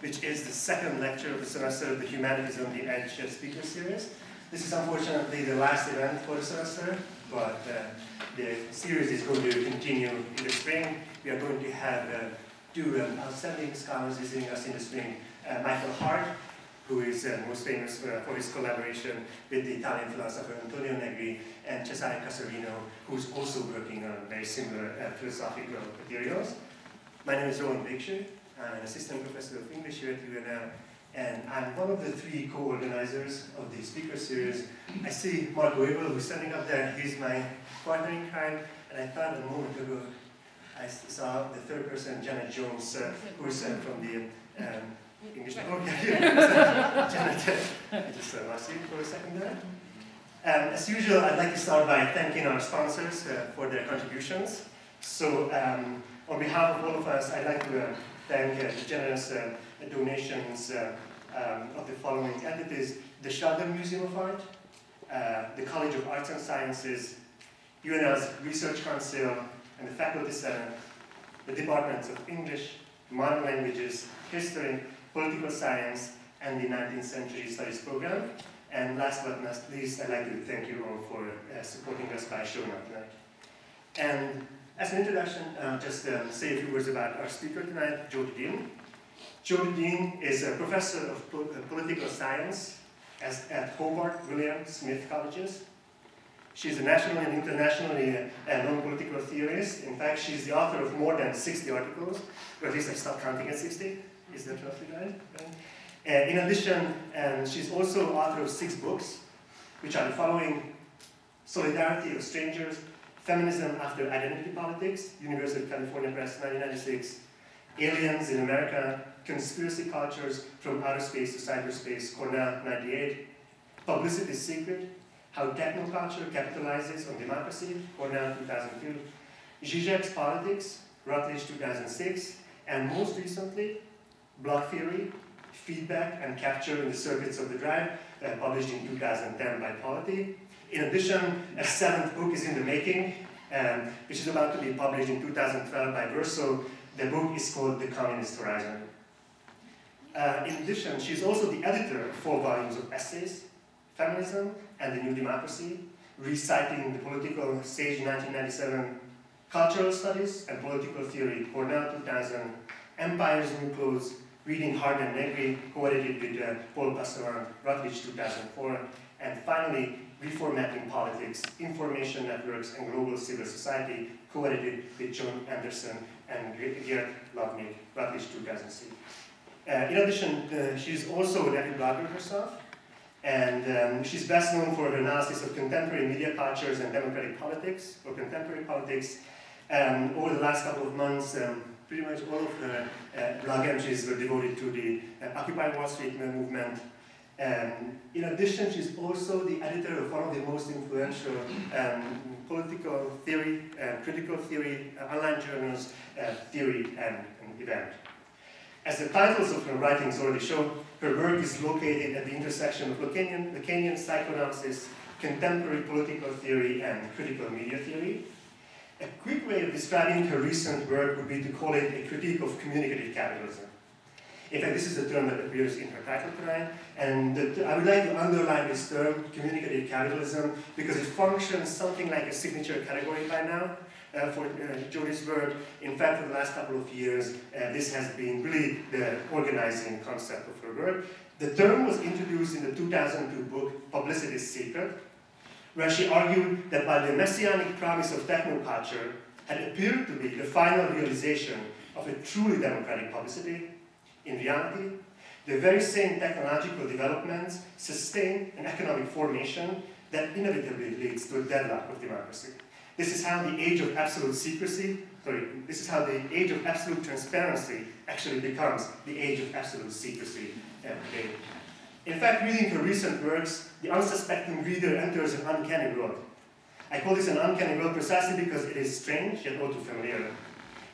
which is the second lecture of the semester of the Humanities on the Edge speaker series. This is unfortunately the last event for the semester, but the series is going to continue in the spring. We are going to have two outstanding scholars visiting us in the spring. Michael Hart, who is most famous for his collaboration with the Italian philosopher Antonio Negri, and Cesare Casarino, who's also working on very similar philosophical materials. My name is Rowan Bigshire. I'm an assistant professor of English here at UNL, and I'm one of the three co-organizers of the speaker series. I see Mark Weibel, who's standing up there. He's my partner in crime, and I thought a moment ago I saw the third person, Janet Jones, who's from the English. Oh, yeah, Janet, I just lost you for a second there. As usual, I'd like to start by thanking our sponsors for their contributions. So, on behalf of all of us, I'd like to thank the generous donations of the following entities: the Sheldon Museum of Art, the College of Arts and Sciences, UNL's Research Council, and the Faculty Senate, the Departments of English, Modern Languages, History, Political Science, and the 19th Century Studies program. And last but not least, I'd like to thank you all for supporting us by showing up tonight. And as an introduction, just say a few words about our speaker tonight, Jodi Dean. Jodi Dean is a professor of political science at Hobart William Smith Colleges. She's a nationally and internationally known political theorist. In fact, she's the author of more than 60 articles, or at least I stopped counting at 60. Is that roughly right? In addition, she's also author of 6 books, which are the following: Solidarity of Strangers, Feminism After Identity Politics, University of California Press, 1996, Aliens in America, Conspiracy Cultures from Outer Space to Cyberspace, Cornell, 98, Publicity is Secret, How Technoculture Capitalizes on Democracy, Cornell, 2002, Zizek's Politics, Routledge, 2006, and most recently, Block Theory, Feedback and Capture in the Circuits of the Drive, published in 2010 by Polity. In addition, a 7th book is in the making, which is about to be published in 2012 by Verso. The book is called The Communist Horizon. In addition, she's also the editor of 4 volumes of essays, Feminism and the New Democracy, Reciting the Political Sage 1997, Cultural Studies and Political Theory, Cornell, 2000, Empire's New Clothes, Reading Hart and Negri, co-edited with Paul Passaran, Routledge, 2004, and finally, Reformatting Politics, Information Networks and Global Civil Society, co-edited with John Anderson and Geert Lovnik, Routledge, 2006. In addition, she's also an avid blogger herself, and she's best known for her analysis of contemporary media cultures and democratic politics, or contemporary politics. Over the last couple of months, pretty much all of her blog entries were devoted to the Occupy Wall Street movement. In addition, she's also the editor of one of the most influential political theory, critical theory, online journals, Theory and Event. As the titles of her writings already show, her work is located at the intersection of Lacanian psychoanalysis, contemporary political theory, and critical media theory. A quick way of describing her recent work would be to call it a critique of communicative capitalism. In fact, this is the term that appears in her title tonight, and I would like to underline this term, communicative capitalism, because it functions something like a signature category by now for Jodi's work. In fact, for the last couple of years, this has been really the organizing concept of her work. The term was introduced in the 2002 book, Publicity is Secret, where she argued that while the messianic promise of technoculture had appeared to be the final realization of a truly democratic publicity, in reality, the very same technological developments sustain an economic formation that inevitably leads to a deadlock of democracy. This is how the age of absolute secrecy, this is how the age of absolute transparency actually becomes the age of absolute secrecy today. In fact, reading her recent works, the unsuspecting reader enters an uncanny world. I call this an uncanny world precisely because it is strange, yet all too familiar.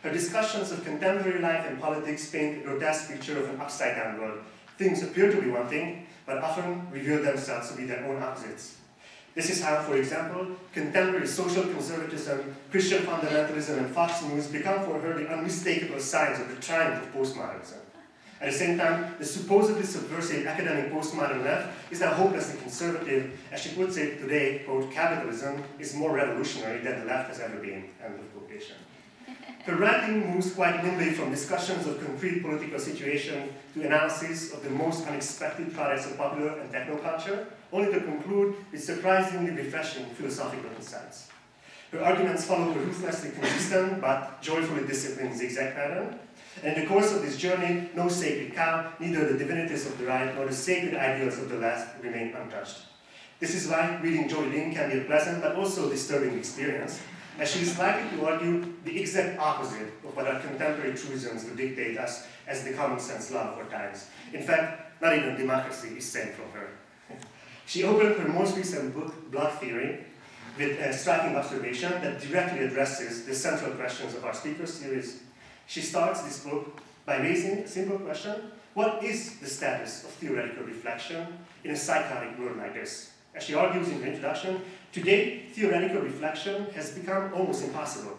Her discussions of contemporary life and politics paint a grotesque picture of an upside-down world. Things appear to be one thing, but often reveal themselves to be their own opposites. This is how, for example, contemporary social conservatism, Christian fundamentalism, and Fox News become for her the unmistakable signs of the triumph of postmodernism. At the same time, the supposedly subversive academic postmodern left is now hopelessly conservative. As she puts it today, quote, capitalism is more revolutionary than the left has ever been, end of quotation. Her writing moves quite nimbly from discussions of concrete political situation to analysis of the most unexpected products of popular and technoculture, only to conclude with surprisingly refreshing philosophical insights. Her arguments follow a ruthlessly consistent but joyfully disciplined zigzag pattern. And in the course of this journey, no sacred cow, neither the divinities of the right nor the sacred ideals of the left remain untouched. This is why reading Jodi Dean can be a pleasant but also disturbing experience, as she is likely to argue the exact opposite of what our contemporary truisms would dictate us as the common sense law for times. In fact, not even democracy is saved from her. She opened her most recent book, Blood Theory, with a striking observation that directly addresses the central questions of our speaker series. She starts this book by raising a simple question: what is the status of theoretical reflection in a psychotic world like this? As she argues in the introduction, today theoretical reflection has become almost impossible.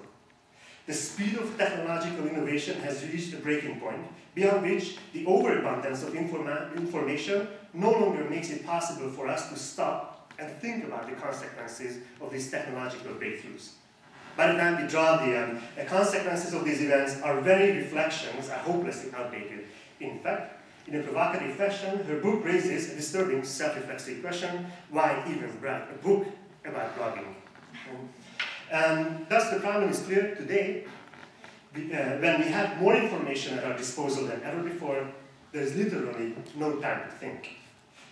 The speed of technological innovation has reached a breaking point, beyond which the overabundance of information no longer makes it possible for us to stop and think about the consequences of these technological breakthroughs. By the time we draw the consequences of these events, our very reflections are hopelessly outdated. In fact, in a provocative fashion, her book raises a disturbing self-reflexive question: why even write a book about blogging? Thus, the problem is clear today. When we have more information at our disposal than ever before, there is literally no time to think.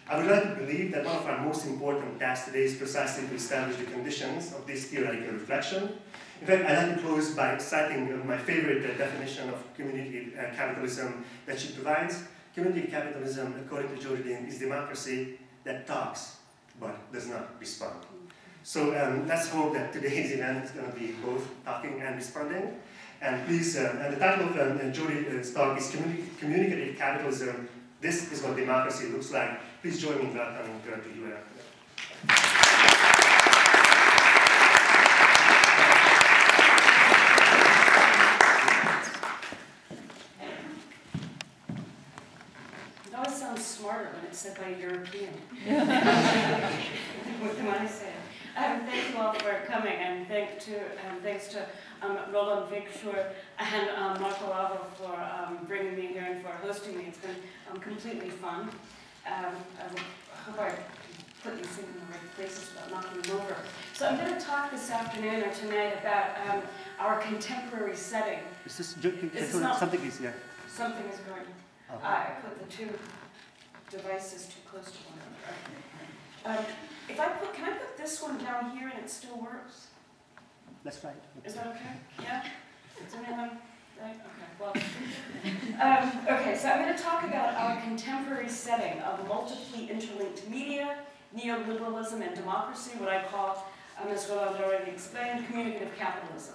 I would like to believe that one of our most important tasks today is precisely to establish the conditions of this theoretical reflection. In fact, I'd like to close by citing my favorite definition of communicative capitalism that she provides. Communicative capitalism, according to Jodi Dean, is democracy that talks but does not respond. So let's hope that today's event is going to be both talking and responding. And please, and the title of Jodi's talk is Communicative Capitalism. This is what democracy looks like. Please join me in welcoming her to you. It always sounds smarter when it's said by a European. What can I say? Thank you all for coming, and thanks to Roland Victor and Marco Lavo for bringing me here and for hosting me. It's been completely fun. I hope I put these things in the right places without knocking them over. So I'm going to talk this afternoon or tonight about our contemporary setting. Is this something is here? Something is going. I put the two devices too close to one another. Can I put this one down here and it still works? That's right. Is that okay? Yeah? Is anyone? Right? Okay, well. Okay, so I'm going to talk about our contemporary setting of multiply interlinked media, neoliberalism and democracy, what I call, as Roland already explained, communicative capitalism.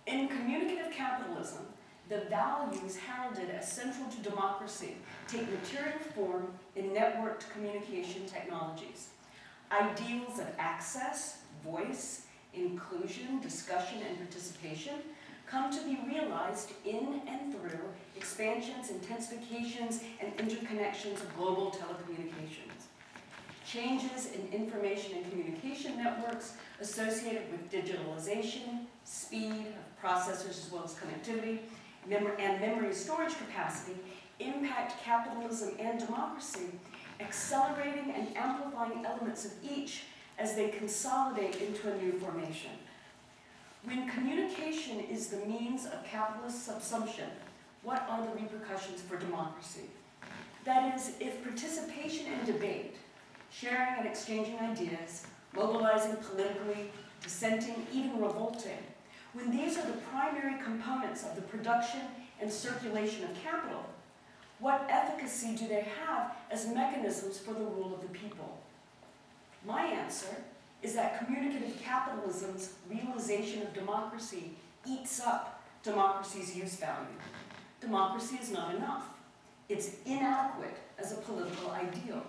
In communicative capitalism, the values heralded as central to democracy take material form in networked communication technologies. Ideals of access, voice, inclusion, discussion, and participation come to be realized in and through expansions, intensifications, and interconnections of global telecommunications. Changes in information and communication networks associated with digitalization, speed of processors as well as connectivity, and memory storage capacity impact capitalism and democracy, accelerating and amplifying elements of each as they consolidate into a new formation. When communication is the means of capitalist subsumption, what are the repercussions for democracy? That is, if participation in debate, sharing and exchanging ideas, mobilizing politically, dissenting, even revolting, when these are the primary components of the production and circulation of capital, what efficacy do they have as mechanisms for the rule of the people? My answer is that communicative capitalism's realization of democracy eats up democracy's use value. Democracy is not enough. It's inadequate as a political ideal.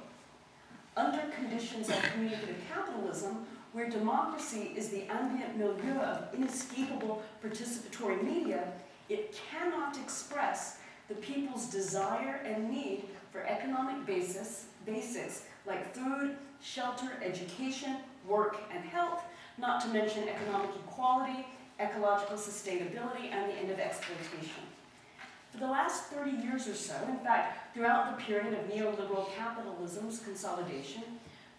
Under conditions of communicative capitalism, where democracy is the ambient milieu of inescapable participatory media, it cannot express the people's desire and need for economic basics like food, shelter, education, work, and health, not to mention economic equality, ecological sustainability, and the end of exploitation. For the last 30 years or so, in fact, throughout the period of neoliberal capitalism's consolidation,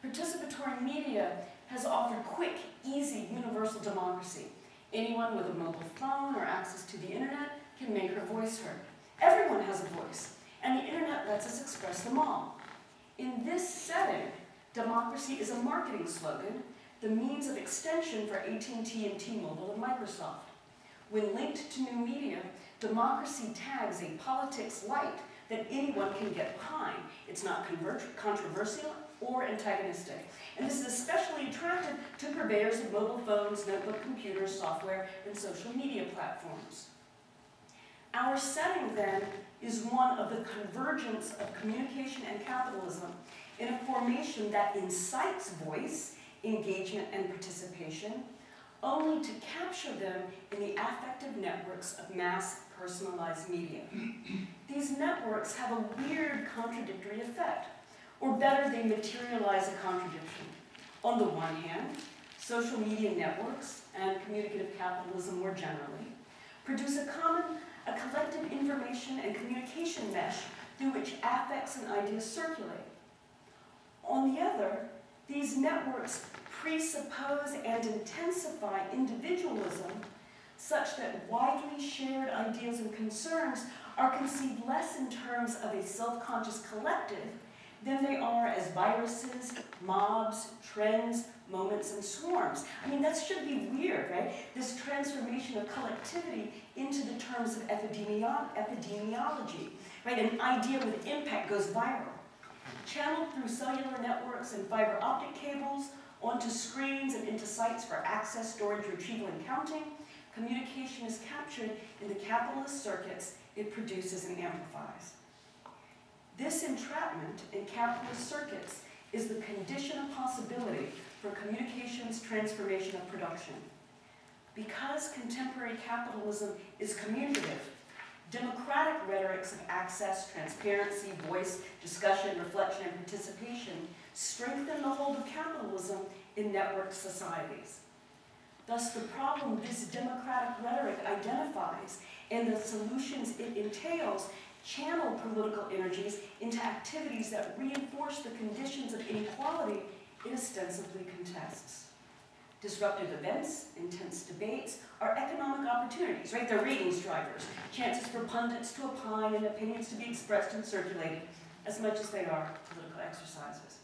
participatory media has offered quick, easy, universal democracy. Anyone with a mobile phone or access to the internet can make her voice heard. Everyone has a voice, and the internet lets us express them all. In this setting, democracy is a marketing slogan, the means of extension for AT&T and T-Mobile and Microsoft. When linked to new media, democracy tags a politics light that anyone can get behind. It's not controversial or antagonistic. And this is especially attractive to purveyors of mobile phones, notebook computers, software, and social media platforms. Our setting, then, is one of the convergence of communication and capitalism in a formation that incites voice, engagement, and participation, only to capture them in the affective networks of mass personalized media. These networks have a weird contradictory effect, or better, they materialize a contradiction. On the one hand, social media networks, and communicative capitalism more generally, produce a collective information and communication mesh through which affects and ideas circulate. On the other, these networks presuppose and intensify individualism such that widely shared ideas and concerns are conceived less in terms of a self-conscious collective than they are as viruses, mobs, trends, moments, and swarms. I mean, that should be weird, right? This transformation of collectivity into the terms of epidemiology, right? An idea with impact goes viral. Channeled through cellular networks and fiber optic cables, onto screens and into sites for access, storage, retrieval, and counting, communication is captured in the capitalist circuits it produces and amplifies. This entrapment in capitalist circuits is the condition of possibility for communication's transformation of production. Because contemporary capitalism is communicative, democratic rhetorics of access, transparency, voice, discussion, reflection, and participation strengthen the hold of capitalism in networked societies. Thus, the problem this democratic rhetoric identifies and the solutions it entails channel political energies into activities that reinforce the conditions of inequality it ostensibly contests. Disruptive events, intense debates, are economic opportunities, right? They're ratings drivers, chances for pundits to opine and opinions to be expressed and circulated as much as they are political exercises.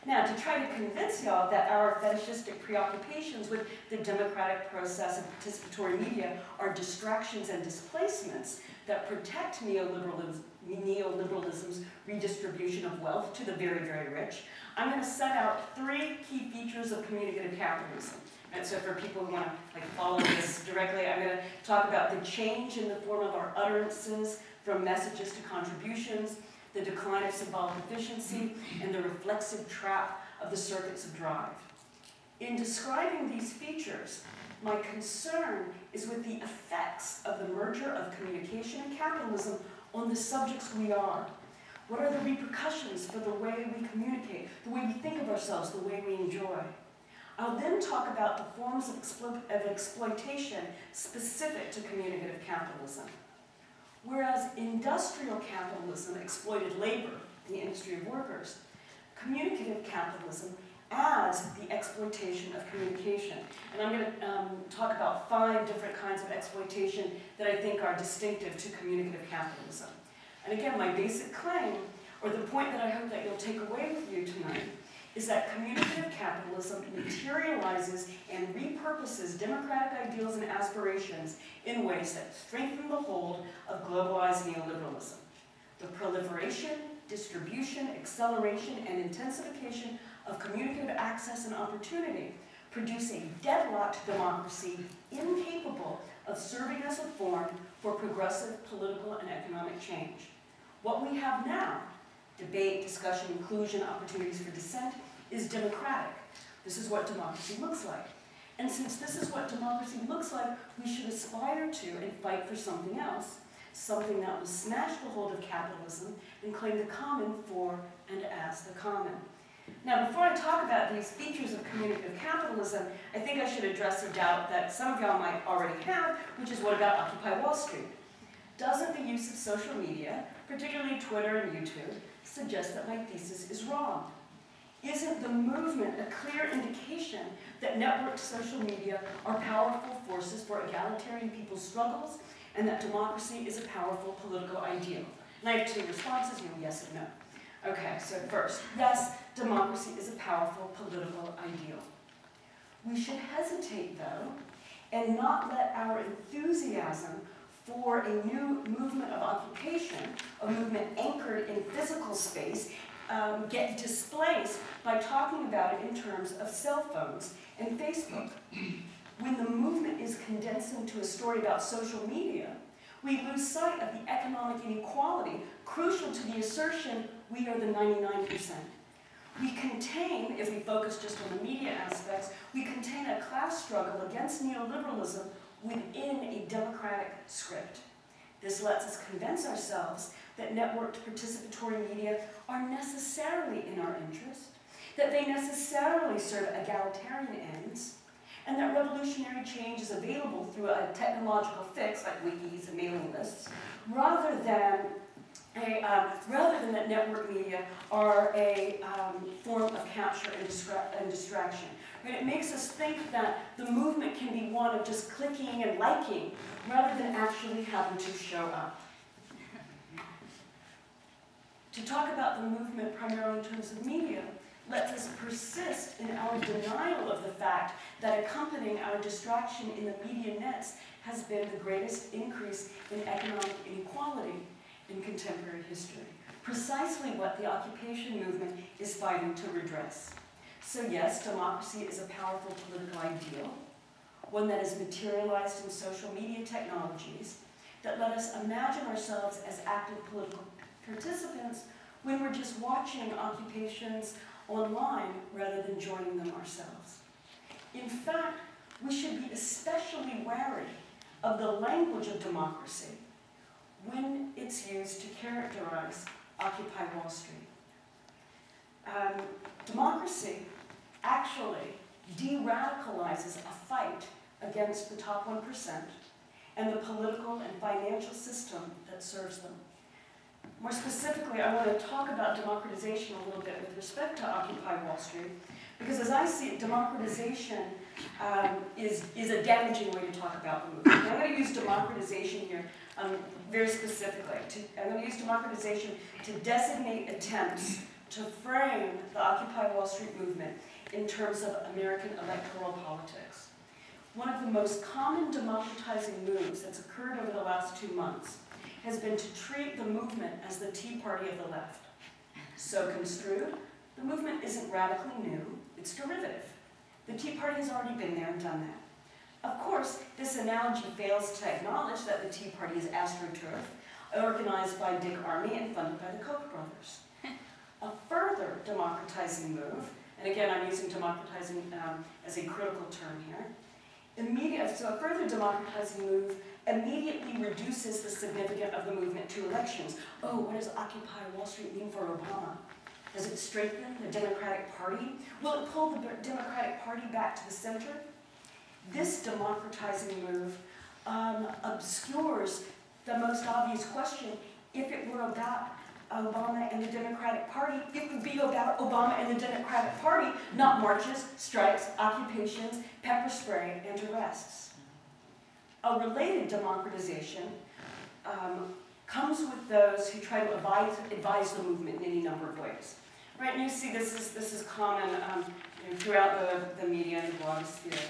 Now, to try to convince y'all that our fetishistic preoccupations with the democratic process of participatory media are distractions and displacements that protect neoliberalism's redistribution of wealth to the very, very rich, I'm going to set out 3 key features of communicative capitalism. And so for people who want to follow this directly, I'm going to talk about the change in the form of our utterances from messages to contributions, the decline of symbolic efficiency, and the reflexive trap of the circuits of drive. In describing these features, my concern is with the effects of the merger of communication and capitalism on the subjects we are. What are the repercussions for the way we communicate, the way we think of ourselves, the way we enjoy? I'll then talk about the forms of exploitation specific to communicative capitalism. Whereas industrial capitalism exploited labor, the industry of workers, communicative capitalism adds the exploitation of communication. And I'm going to talk about 5 different kinds of exploitation that I think are distinctive to communicative capitalism. And again, my basic claim, or the point that I hope that you'll take away with you tonight, is that communicative capitalism materializes and repurposes democratic ideals and aspirations in ways that strengthen the hold of globalized neoliberalism. The proliferation, distribution, acceleration, and intensification of communicative access and opportunity produce a deadlocked democracy incapable of serving as a forum for progressive political and economic change. What we have now, debate, discussion, inclusion, opportunities for dissent, is democratic. This is what democracy looks like. And since this is what democracy looks like, we should aspire to and fight for something else, something that will smash the hold of capitalism and claim the common for and as the common. Now, before I talk about these features of communicative capitalism, I think I should address a doubt that some of y'all might already have, which is what about Occupy Wall Street? Doesn't the use of social media, particularly Twitter and YouTube, suggest that my thesis is wrong? Isn't the movement a clear indication that networked social media are powerful forces for egalitarian people's struggles, and that democracy is a powerful political ideal? And I have two responses, yes and no. Okay, so first, yes, democracy is a powerful political ideal. We should hesitate, though, and not let our enthusiasm for a new movement of occupation, a movement anchored in physical space, get displaced by talking about it in terms of cell phones and Facebook. When the movement is condensed into a story about social media, we lose sight of the economic inequality crucial to the assertion we are the 99%. We contain, if we focus just on the media aspects, we contain a class struggle against neoliberalism within a democratic script. This lets us convince ourselves that networked participatory media are necessarily in our interest, that they necessarily serve egalitarian ends, and that revolutionary change is available through a technological fix like wikis and mailing lists, rather than that network media are a form of capture and distraction. Right? It makes us think that the movement can be one of just clicking and liking, rather than actually having to show up. To talk about the movement primarily in terms of media lets us persist in our denial of the fact that accompanying our distraction in the media nets has been the greatest increase in economic inequality in contemporary history. Precisely what the occupation movement is fighting to redress. So yes, democracy is a powerful political ideal, one that is materialized in social media technologies that let us imagine ourselves as active political participants when we're just watching occupations online rather than joining them ourselves. In fact, we should be especially wary of the language of democracy when it's used to characterize Occupy Wall Street. Democracy actually de-radicalizes a fight against the top 1% and the political and financial system that serves them. More specifically, I want to talk about democratization a little bit with respect to Occupy Wall Street, because as I see it, democratization is a damaging way to talk about the movement. And I'm going to use democratization here very specifically. I'm going to use democratization to designate attempts to frame the Occupy Wall Street movement in terms of American electoral politics. One of the most common democratizing moves that's occurred over the last 2 months has been to treat the movement as the Tea Party of the left. So construed, the movement isn't radically new, it's derivative. The Tea Party has already been there and done that. Of course, this analogy fails to acknowledge that the Tea Party is astroturf, organized by Dick Armey and funded by the Koch brothers. A further democratizing move, and again I'm using democratizing as a critical term here, so a further democratizing move immediately reduces the significance of the movement to elections. Oh, what does Occupy Wall Street mean for Obama? Does it strengthen the Democratic Party? Will it pull the Democratic Party back to the center? This democratizing move obscures the most obvious question. If it were about Obama and the Democratic Party, it would be about Obama and the Democratic Party, not marches, strikes, occupations, pepper spray, and arrests. A related democratization comes with those who try to advise the movement in any number of ways. Right, and you see this is common throughout the media and the blogosphere.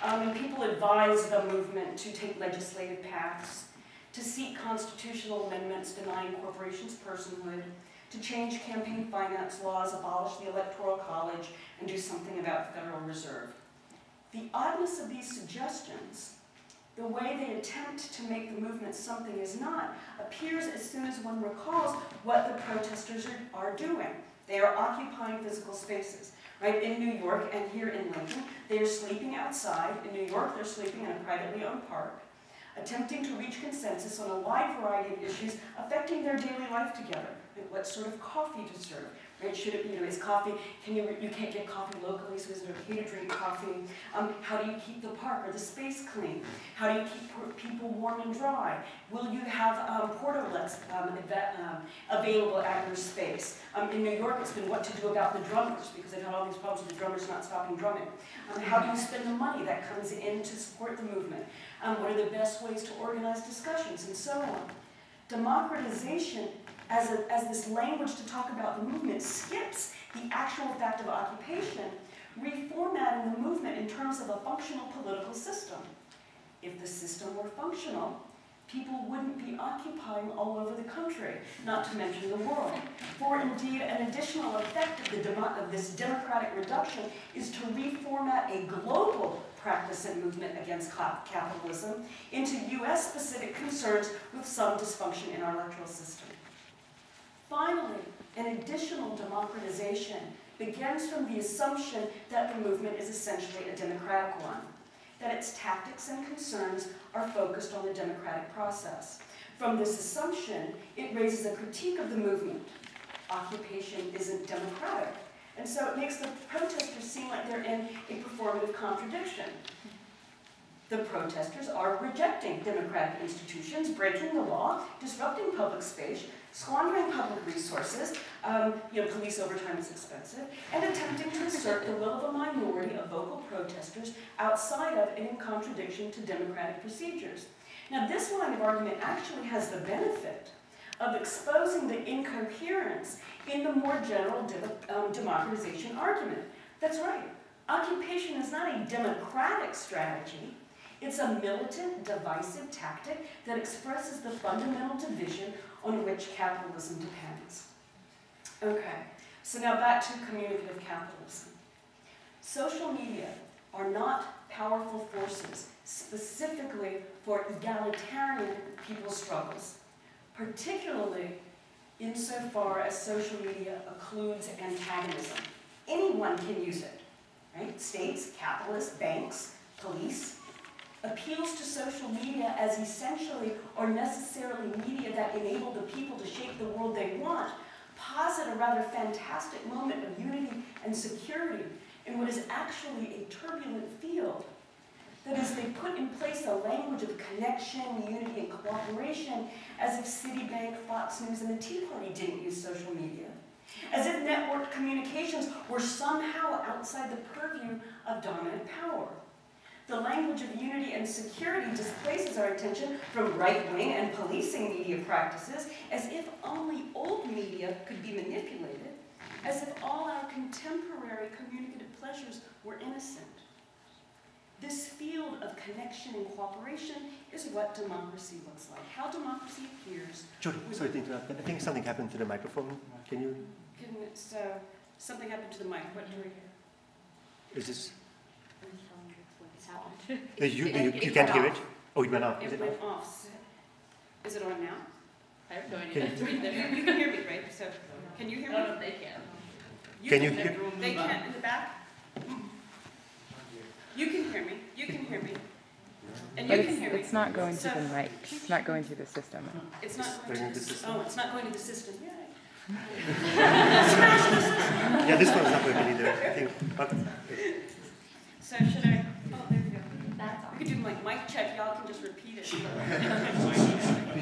And people advise the movement to take legislative paths, to seek constitutional amendments denying corporations' personhood, to change campaign finance laws, abolish the Electoral College, and do something about the Federal Reserve. The oddness of these suggestions, the way they attempt to make the movement something is not, appears as soon as one recalls what the protesters are doing. They are occupying physical spaces. Right, in New York and here in Lincoln, they are sleeping outside. In New York, they're sleeping in a privately owned park. attempting to reach consensus on a wide variety of issues affecting their daily life together. What sort of coffee to serve? Right? Should it be, is coffee, you can't get coffee locally, so is it okay to drink coffee? How do you keep the park or the space clean? How do you keep people warm and dry? Will you have portalets available at your space? In New York, it's been what to do about the drummers, because they've had all these problems with the drummers not stopping drumming. How do you spend the money that comes in to support the movement? What are the best ways to organize discussions, and so on? Democratization as this language to talk about the movement skips the actual fact of occupation, reformatting the movement in terms of a functional political system. If the system were functional, people wouldn't be occupying all over the country, not to mention the world. For indeed, an additional effect of this democratic reduction is to reformat a global practice and movement against capitalism into US-specific concerns with some dysfunction in our electoral system. Finally, an additional democratization begins from the assumption that the movement is essentially a democratic one, that its tactics and concerns are focused on the democratic process. From this assumption, it raises a critique of the movement. Occupation isn't democratic, and so it makes the protesters seem like they're in a performative contradiction. The protesters are rejecting democratic institutions, breaking the law, disrupting public space, squandering public resources, police overtime is expensive, and attempting to assert the will of a minority of vocal protesters outside of and in contradiction to democratic procedures. Now, this line of argument actually has the benefit of exposing the incoherence in the more general democratization argument. That's right. Occupation is not a democratic strategy. It's a militant, divisive tactic that expresses the fundamental division on which capitalism depends. Okay, so now back to communicative capitalism. Social media are not powerful forces specifically for egalitarian people's struggles, particularly insofar as social media occludes antagonism. Anyone can use it, right? States, capitalists, banks, police. Appeals to social media as essentially or necessarily media that enable the people to shape the world they want posit a rather fantastic moment of unity and security in what is actually a turbulent field. That is, they put in place a language of connection, unity, and cooperation as if Citibank, Fox News, and the Tea Party didn't use social media. As if networked communications were somehow outside the purview of dominant power. The language of unity and security displaces our attention from right-wing and policing media practices as if only old media could be manipulated, as if all our contemporary communicative pleasures were innocent. This field of connection and cooperation is what democracy looks like, how democracy appears. Jodi, sorry to interrupt, but I think something happened to the microphone. Can you? So, something happened to the mic. What do we hear? Is this? Happened. You can't hear it? Oh, it went off. It went off. Is it on now? I have no idea. You can hear me, right? So, can you hear me? No, they can. Can you hear? They can't in the back? You can hear me. You can hear me. And you can hear me. It's not going to the mic. It's not going through the system. It's not going to the system. Oh, it's not going to the system. Yay. Smash the system. Yeah, this one's not working either, I think. So should I? Oh, there we go. That's all. We could do my mic check. Y'all can just repeat it. You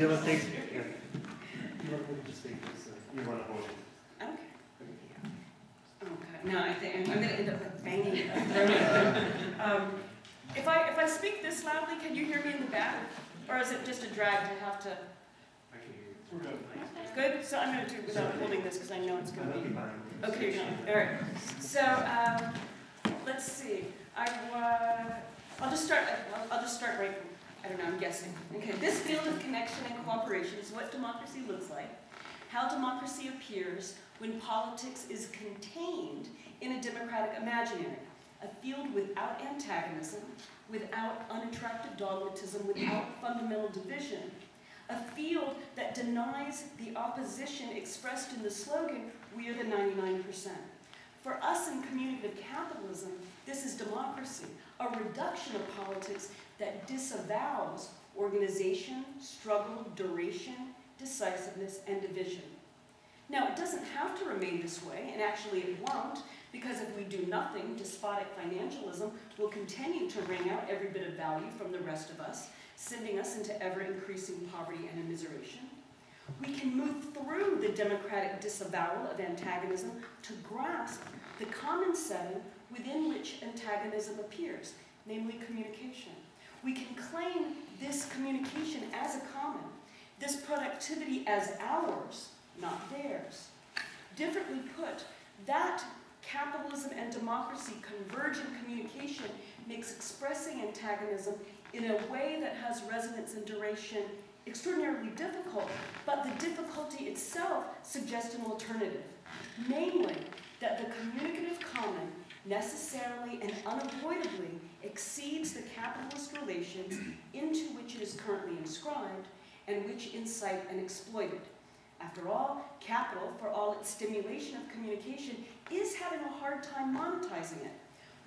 want to take? Yeah. You want to just take this? You want to hold it? Okay. Okay. No, I think I'm going to end up like banging it. If I speak this loudly, can you hear me in the back, or is it just a drag to have to? I can hear you. We're good. Good. So I'm going to do it without holding this because I know it's going to be. Okay. You're going. All right. So let's see. I'll just start right. I don't know. I'm guessing. Okay. This field of connection and cooperation is what democracy looks like. How democracy appears when politics is contained in a democratic imaginary, a field without antagonism, without unattractive dogmatism, without fundamental division, a field that denies the opposition expressed in the slogan, "We are the 99%. For us in communicative capitalism, this is democracy, a reduction of politics that disavows organization, struggle, duration, decisiveness, and division. Now, it doesn't have to remain this way, and actually it won't, because if we do nothing, despotic financialism will continue to wring out every bit of value from the rest of us, sending us into ever-increasing poverty and immiseration. We can move through the democratic disavowal of antagonism to grasp the common setting within which antagonism appears, namely communication. We can claim this communication as a common, this productivity as ours, not theirs. Differently put, that capitalism and democracy convergent communication makes expressing antagonism in a way that has resonance and duration extraordinarily difficult, but the difficulty itself suggests an alternative, namely that the communicative common necessarily and unavoidably exceeds the capitalist relations into which it is currently inscribed and which incite and exploit it. After all, capital, for all its stimulation of communication, is having a hard time monetizing it.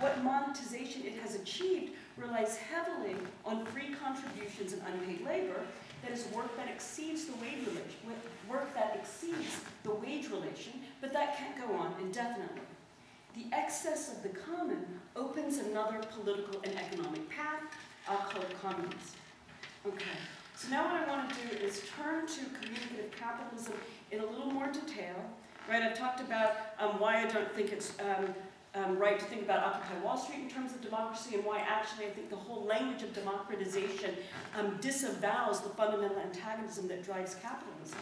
What monetization it has achieved relies heavily on free contributions and unpaid labor, that is work that exceeds the wage relation, but that can't go on indefinitely. The excess of the common opens another political and economic path. I'll call it communism. Okay, so now what I want to do is turn to communicative capitalism in a little more detail. Right, I've talked about why I don't think it's right to think about Occupy Wall Street in terms of democracy, and why actually I think the whole language of democratization disavows the fundamental antagonism that drives capitalism.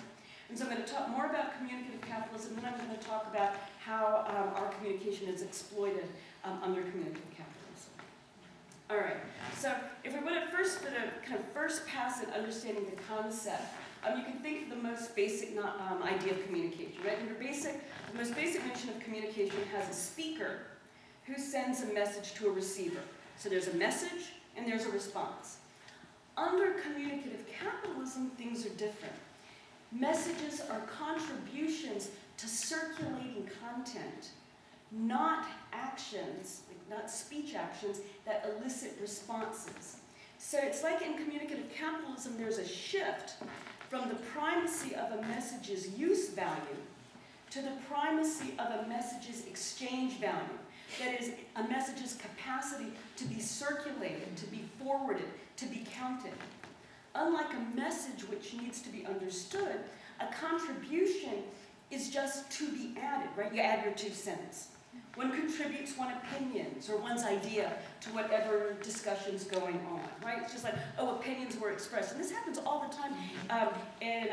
And so I'm going to talk more about communicative capitalism, and then I'm going to talk about how our communication is exploited under communicative capitalism. All right, so if we want to first do a kind of first pass at understanding the concept, you can think of the most basic idea of communication, right? The most basic notion of communication has a speaker who sends a message to a receiver. So there's a message and there's a response. Under communicative capitalism, things are different. Messages are contributions to circulating content, not actions, not speech actions that elicit responses. So it's like in communicative capitalism, there's a shift from the primacy of a message's use value to the primacy of a message's exchange value. That is, a message's capacity to be circulated, to be forwarded, to be counted. Unlike a message which needs to be understood, a contribution is just to be added, right? You add your 2 cents. One contributes one opinions or one's idea to whatever discussion's going on, right? It's just like, oh, opinions were expressed. And this happens all the time in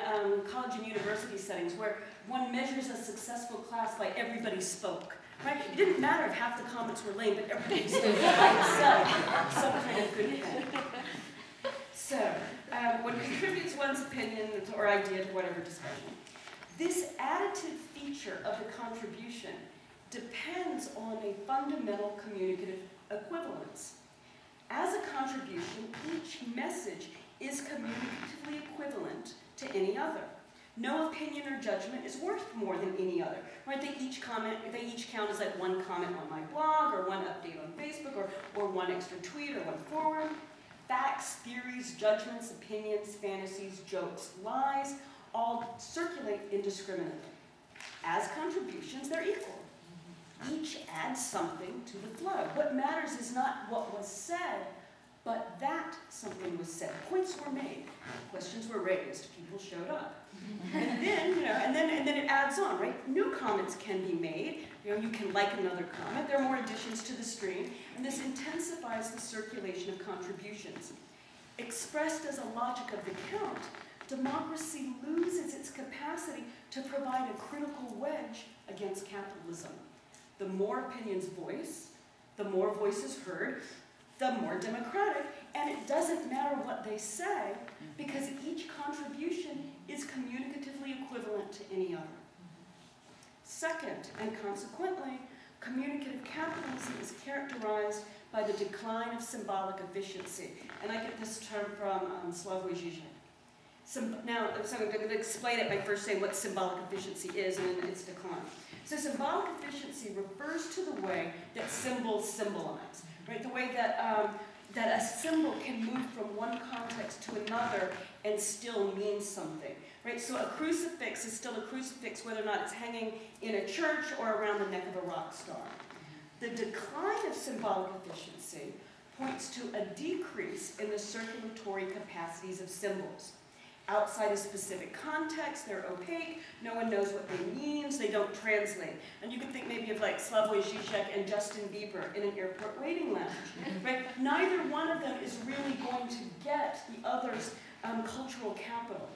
college and university settings where one measures a successful class by everybody spoke, right? It didn't matter if half the comments were lame, but everybody spoke by itself, some kind of good thing. So, one contributes one's opinion or idea to whatever discussion. This additive feature of the contribution depends on a fundamental communicative equivalence. As a contribution, each message is communicatively equivalent to any other. No opinion or judgment is worth more than any other, right? They each count as like one comment on my blog, or one update on Facebook, or one extra tweet, or one forward. Facts, theories, judgments, opinions, fantasies, jokes, lies, all circulate indiscriminately. As contributions, they're equal. Each adds something to the flow. What matters is not what was said, but that something was said. Points were made, questions were raised, people showed up. And then, and then it adds on, right? New comments can be made. You can like another comment. There are more additions to the stream, and this intensifies the circulation of contributions. Expressed as a logic of the count, democracy loses its capacity to provide a critical wedge against capitalism. The more opinions voiced, the more voices heard, the more democratic, and it doesn't matter what they say, because each contribution is communicatively equivalent to any other. Second, and consequently, communicative capitalism is characterized by the decline of symbolic efficiency. And I get this term from Slavoj Žižek. Now, so I'm going to explain it by first saying what symbolic efficiency is and then its decline. So symbolic efficiency refers to the way that symbols symbolize, right? The way that that a symbol can move from one context to another and still mean something, right? So a crucifix is still a crucifix whether or not it's hanging in a church or around the neck of a rock star. The decline of symbolic efficiency points to a decrease in the circulatory capacities of symbols. Outside a specific context, they're opaque, no one knows what they mean, so they don't translate. And you can think maybe of like Slavoj Žižek and Justin Bieber in an airport waiting lounge, right? Neither one of them is really going to get the other's cultural capital.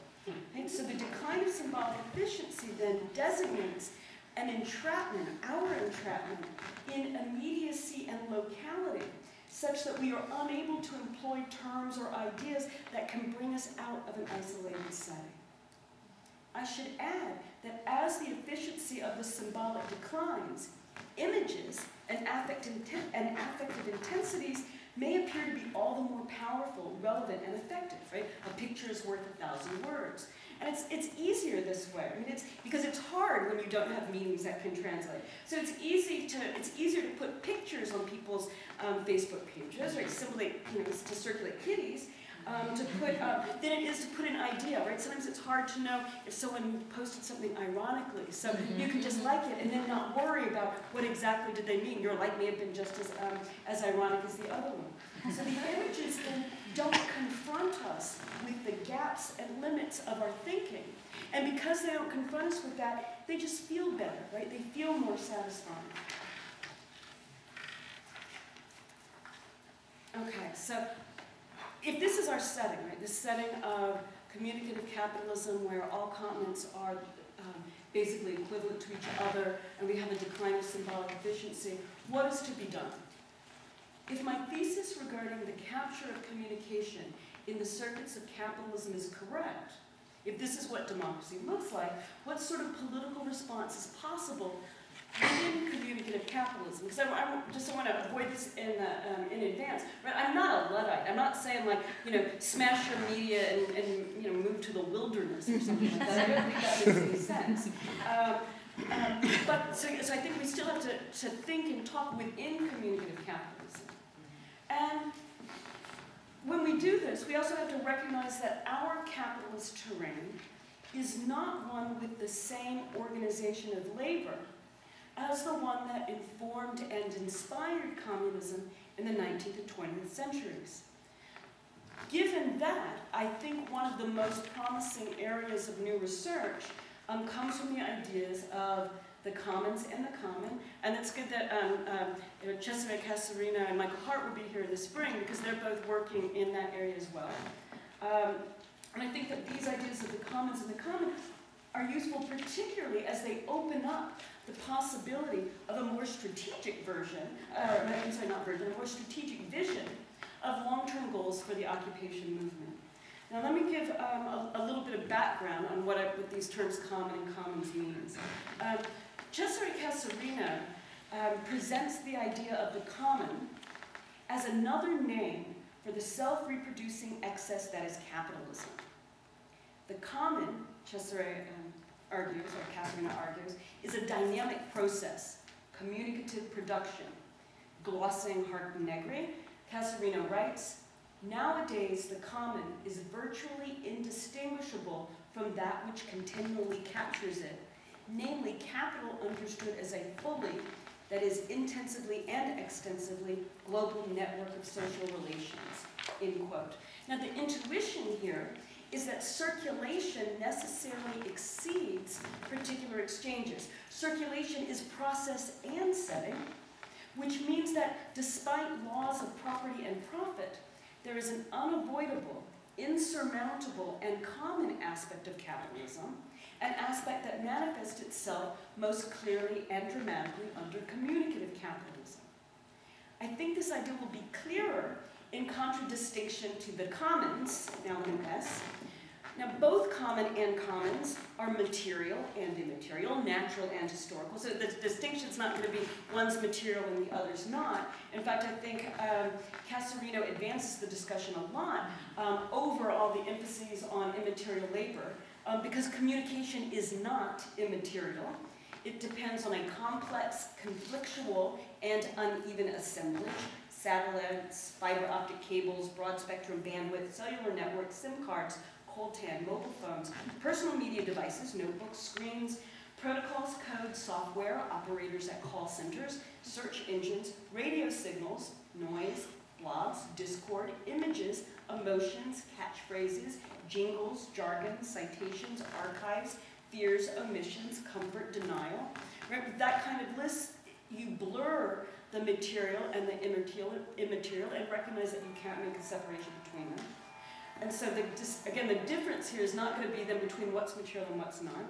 Right? So the decline of symbolic efficiency then designates an entrapment, our entrapment, in immediacy and locality, such that we are unable to employ terms or ideas that can bring us out of an isolated setting. I should add that as the efficiency of the symbolic declines, images and affective intensities may appear to be all the more powerful, relevant, and effective, right? A picture is worth 1,000 words. And it's easier this way. I mean, it's because it's hard when you don't have meanings that can translate. So it's easier to put pictures on people's Facebook pages, right? Simply, to circulate kitties, than it is to put an idea, right? Sometimes it's hard to know if someone posted something ironically. So you can just like it and then not worry about what exactly did they mean. Your like may have been just as ironic as the other one. So the images then don't confront us with the gaps and limits of our thinking. And because they don't confront us with that, they just feel better, right? They feel more satisfying. Okay, so if this is our setting, right, this setting of communicative capitalism where all continents are basically equivalent to each other and we have a decline of symbolic efficiency, what is to be done? If my thesis regarding the capture of communication in the circuits of capitalism is correct, if this is what democracy looks like, what sort of political response is possible within communicative capitalism? Because I just want to avoid this in advance. Right? I'm not a Luddite. I'm not saying like, smash your media and move to the wilderness or something like that. I don't think that makes any sense. So I think we still have to think and talk within communicative capitalism. And when we do this, we also have to recognize that our capitalist terrain is not one with the same organization of labor as the one that informed and inspired communism in the 19th and 20th centuries. Given that, I think one of the most promising areas of new research comes from the ideas of the commons and the common, and it's good that Cesare Casarino and Michael Hart will be here this spring because they're both working in that area as well. And I think that these ideas of the commons and the common are useful particularly as they open up the possibility of a more strategic version, a more strategic vision of long-term goals for the occupation movement. Now let me give a little bit of background on what these terms common and commons means. Cesare Casarino presents the idea of the common as another name for the self-reproducing excess that is capitalism. The common, Cesare argues, or Casarino argues, is a dynamic process, communicative production. Glossing Hart Negri, Casarino writes, nowadays the common is virtually indistinguishable from that which continually captures it, namely capital understood as a fully, that is intensively and extensively, global network of social relations, end quote. Now the intuition here is that circulation necessarily exceeds particular exchanges. Circulation is process and setting, which means that despite laws of property and profit, there is an unavoidable, insurmountable, and common aspect of capitalism, an aspect that manifests itself most clearly and dramatically under communicative capitalism. I think this idea will be clearer in contradistinction to the commons, now in S. Now both common and commons are material and immaterial, natural and historical, so the distinction's not going to be one's material and the other's not. In fact, I think Casarino advances the discussion a lot over all the emphases on immaterial labor, because communication is not immaterial. It depends on a complex, conflictual, and uneven assemblage, satellites, fiber optic cables, broad spectrum bandwidth, cellular networks, SIM cards, coltan, mobile phones, personal media devices, notebooks, screens, protocols, codes, software, operators at call centers, search engines, radio signals, noise, blogs, discord, images, emotions, catchphrases, jingles, jargon, citations, archives, fears, omissions, comfort, denial. Right? With that kind of list, you blur the material and the immaterial and recognize that you can't make a separation between them. And so, again, the difference here is not going to be then between what's material and what's not.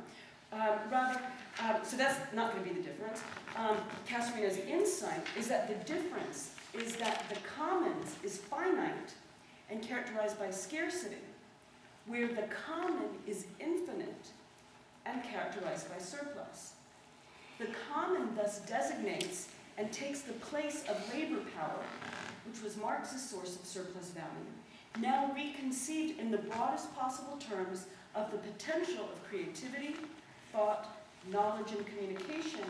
So that's not going to be the difference. Casarino's insight is that the difference is that the commons is finite and characterized by scarcity, where the common is infinite and characterized by surplus. The common thus designates and takes the place of labor power, which was Marx's source of surplus value, now reconceived in the broadest possible terms of the potential of creativity, thought, knowledge, and communication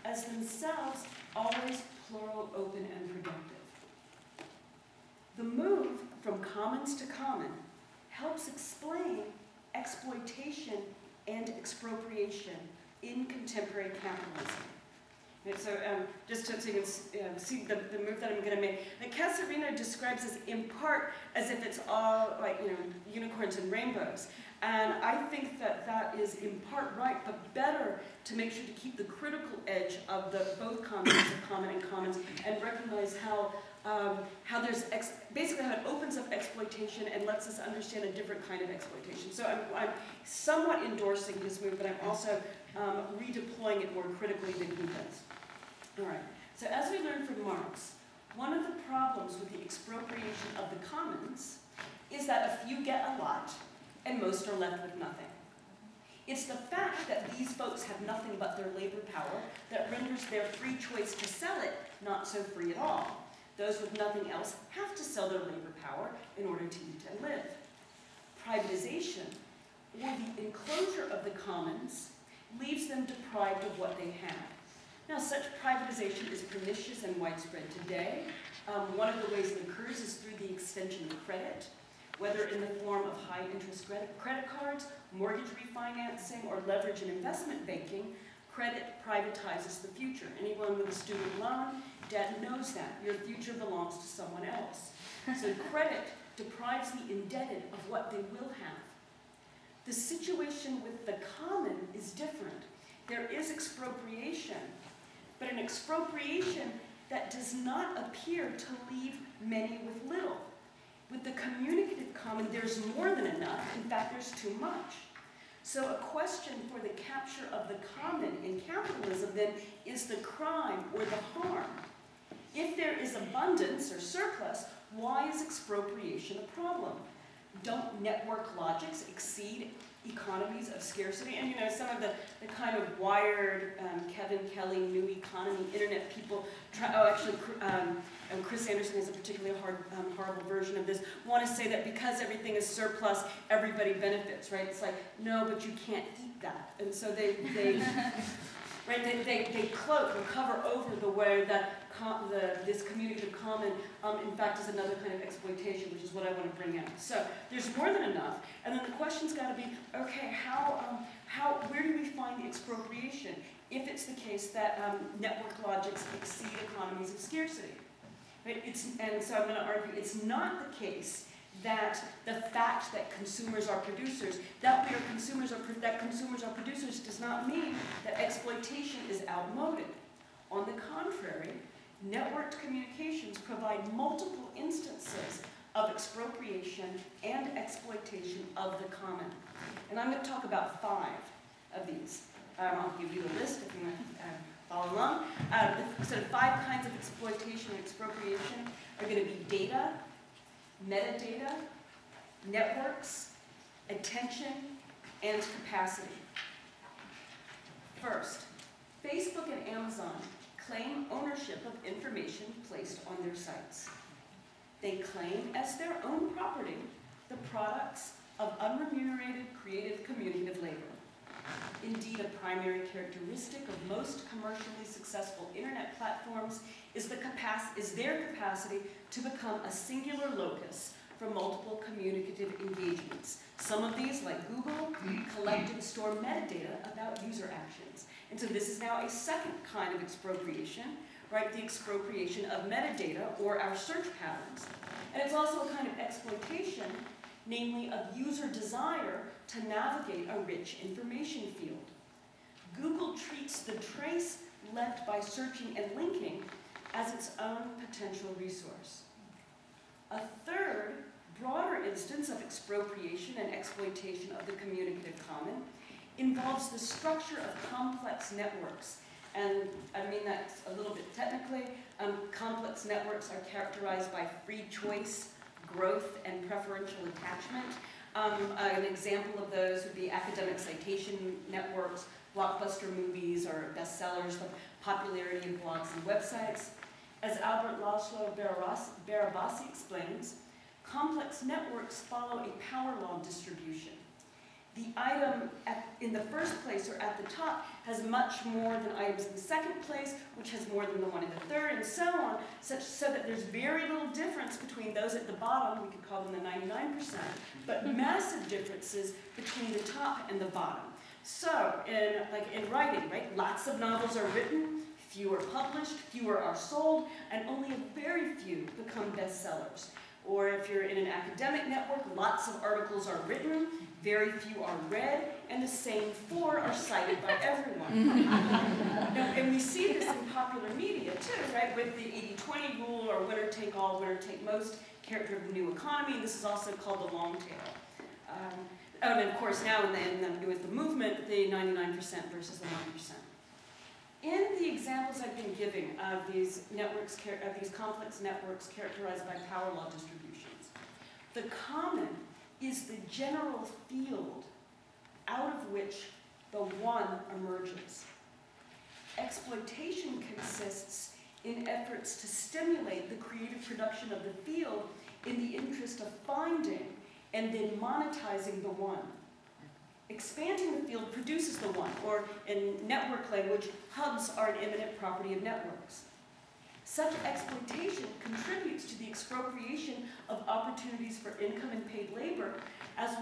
as themselves always plural, open, and productive. The move from commons to common helps explain exploitation and expropriation in contemporary capitalism. Right, so just so you can see the move that I'm going to make. Now, Casarino describes this in part as if it's all like unicorns and rainbows, and I think that that is in part right, but better to make sure to keep the critical edge of the both concepts of common and commons, and recognize how there's basically how it opens up exploitation and lets us understand a different kind of exploitation. So I'm somewhat endorsing this move, but I'm also redeploying it more critically than he does. All right, so as we learned from Marx, one of the problems with the expropriation of the commons is that a few get a lot and most are left with nothing. It's the fact that these folks have nothing but their labor power that renders their free choice to sell it not so free at all. Those with nothing else have to sell their labor power in order to eat and live. Privatization, or the enclosure of the commons, leaves them deprived of what they have. Now, such privatization is pernicious and widespread today. One of the ways it occurs is through the extension of credit, whether in the form of high-interest credit cards, mortgage refinancing, or leverage and investment banking. Credit privatizes the future. Anyone with a student loan debt knows that. Your future belongs to someone else. So credit deprives the indebted of what they will have. The situation with the common is different. There is expropriation, but an expropriation that does not appear to leave many with little. With the communicative common, there's more than enough. In fact, there's too much. So a question for the capture of the common in capitalism then is the crime or the harm. If there is abundance or surplus, why is expropriation a problem? Don't network logics exceed economies of scarcity? And some of the kind of wired Kevin Kelly, new economy, internet people, Chris Anderson has a particularly horrible version of this, want to say that because everything is surplus, everybody benefits, right? It's like, no, but you can't eat that. And so they cloak or cover over the way that this communicative common, in fact, is another kind of exploitation, which is what I want to bring out. So there's more than enough, and then the question's got to be, okay, where do we find the expropriation if it's the case that network logics exceed economies of scarcity? Right? And so I'm going to argue it's not the case that the fact that consumers are producers, that consumers are producers does not mean that exploitation is outmoded. On the contrary, networked communications provide multiple instances of expropriation and exploitation of the common. And I'm going to talk about 5 of these. I'll give you a list if you want to follow along. So the 5 kinds of exploitation and expropriation are going to be data, metadata, networks, attention, and capacity. First, Facebook and Amazon claim ownership of information placed on their sites. They claim as their own property the products of unremunerated creative communicative labor. Indeed, a primary characteristic of most commercially successful internet platforms is their capacity to become a singular locus for multiple communicative engagements. Some of these, like Google, collect and store metadata about user actions. And so this is now a second kind of expropriation, right? The expropriation of metadata or our search patterns. And it's also a kind of exploitation, namely of user desire to navigate a rich information field. Google treats the trace left by searching and linking as its own potential resource. A third, broader instance of expropriation and exploitation of the communicative common involves the structure of complex networks. And I mean that a little bit technically. Complex networks are characterized by free choice, growth, and preferential attachment. An example of those would be academic citation networks, blockbuster movies, or bestsellers, the popularity of blogs and websites. As Albert Laszlo Barabasi explains, complex networks follow a power law distribution. The item in the first place or at the top has much more than items in the second place, which has more than the one in the third, and so on, so that there's very little difference between those at the bottom, we could call them the 99%, but massive differences between the top and the bottom. So, in writing, right, lots of novels are written, few are published, fewer are sold, and only a very few become bestsellers. Or if you're in an academic network, lots of articles are written, very few are read, and the same 4 are cited by everyone. And we see this in popular media too, right? With the 80-20 rule, or winner take all, winner take most, character of the new economy. This is also called the long tail. And of course now with the movement, the 99% versus the 1%. In the examples I've been giving of these networks, of these complex networks characterized by power law distributions, the common is the general field out of which the one emerges. Exploitation consists in efforts to stimulate the creative production of the field in the interest of finding and then monetizing the one. Expanding the field produces the one, or in network language, hubs are an immanent property of networks. Such exploitation contributes to the expropriation of opportunities for income and paid labor, as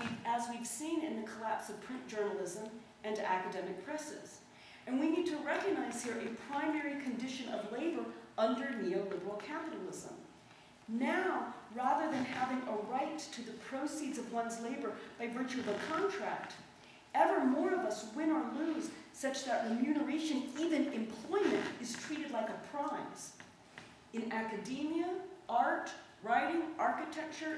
we've seen in the collapse of print journalism and academic presses. And we need to recognize here a primary condition of labor under neoliberal capitalism. Now, rather than having a right to the proceeds of one's labor by virtue of a contract, ever more of us win or lose such that remuneration, even employment, is treated like a prize. In academia, art, writing, architecture,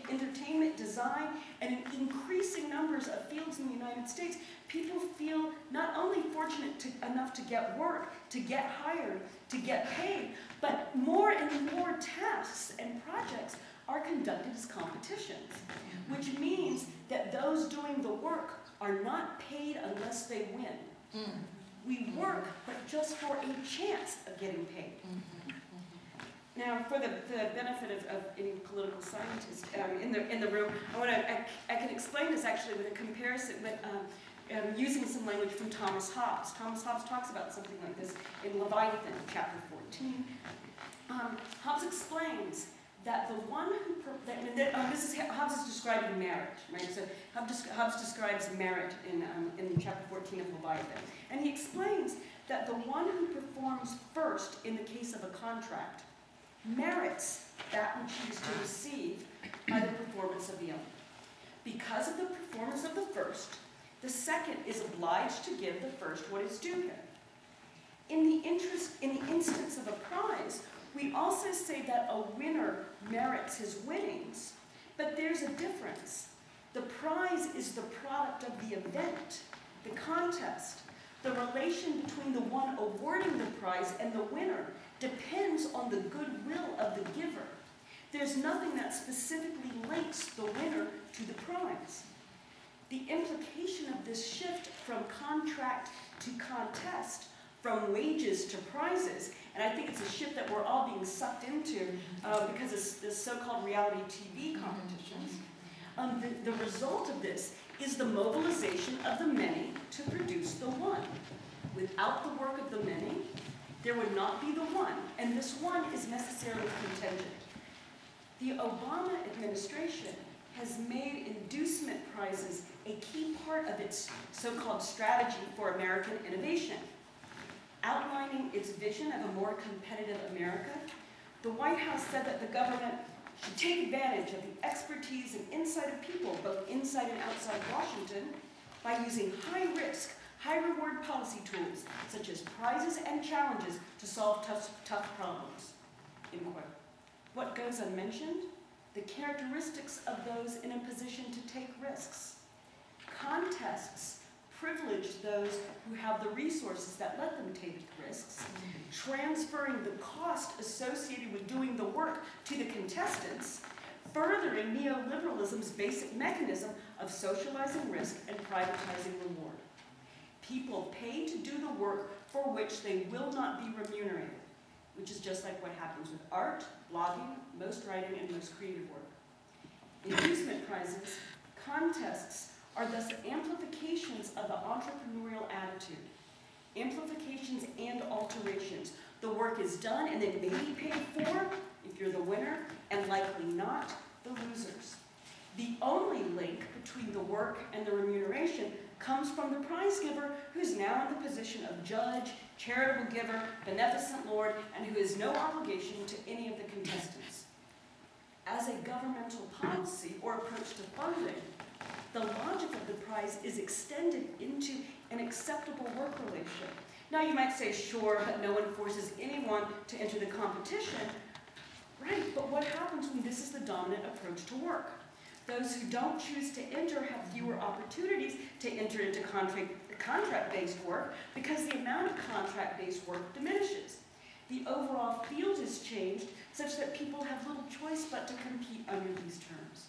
entertainment, design, and in increasing numbers of fields in the United States, people feel not only fortunate enough to get work, to get hired, to get paid, but more and more tasks and projects are conducted as competitions, which means that those doing the work are not paid unless they win. We work, but just for a chance of getting paid. Now, for the benefit of any political scientist in the room, I can explain this actually with a comparison with using some language from Thomas Hobbes. Thomas Hobbes talks about something like this in Leviathan, chapter 14. Hobbes explains that the one who, Hobbes is describing marriage, right? So Hobbes describes merit in chapter 14 of Leviathan. And he explains that the one who performs first in the case of a contract merits that which he is to receive by the performance of the other. Because of the performance of the first, the second is obliged to give the first what is due him. In the instance of a prize, we also say that a winner merits his winnings, but there's a difference. The prize is the product of the event, the contest. The relation between the one awarding the prize and the winner depends on the goodwill of the giver. There's nothing that specifically links the winner to the prize. The implication of this shift from contract to contest, from wages to prizes, and I think it's a shift that we're all being sucked into because of this so-called reality TV competitions. The result of this is the mobilization of the many to produce the one. Without the work of the many, there would not be the one, and this one is necessarily contingent. The Obama administration has made inducement prizes a key part of its so-called strategy for American innovation. Outlining its vision of a more competitive America, the White House said that the government should take advantage of the expertise and insight of people, both inside and outside Washington, by using high-risk, high-reward policy tools, such as prizes and challenges to solve tough problems. End quote. What goes unmentioned? The characteristics of those in a position to take risks. Contests privilege those who have the resources that let them take risks, transferring the cost associated with doing the work to the contestants, furthering neoliberalism's basic mechanism of socializing risk and privatizing reward. People pay to do the work for which they will not be remunerated, which is just like what happens with art, blogging, most writing, and most creative work. Inducement prizes, contests, are thus amplifications of the entrepreneurial attitude. Amplifications and alterations. The work is done and then maybe paid for if you're the winner, and likely not the losers. The only link between the work and the remuneration comes from the prize giver, who's now in the position of judge, charitable giver, beneficent lord, and who has no obligation to any of the contestants. As a governmental policy or approach to funding, the logic of the prize is extended into an acceptable work relation. Now you might say, sure, but no one forces anyone to enter the competition. Right, but what happens when this is the dominant approach to work? Those who don't choose to enter have fewer opportunities to enter into contract-based work because the amount of contract-based work diminishes. The overall field is changed such that people have little choice but to compete under these terms.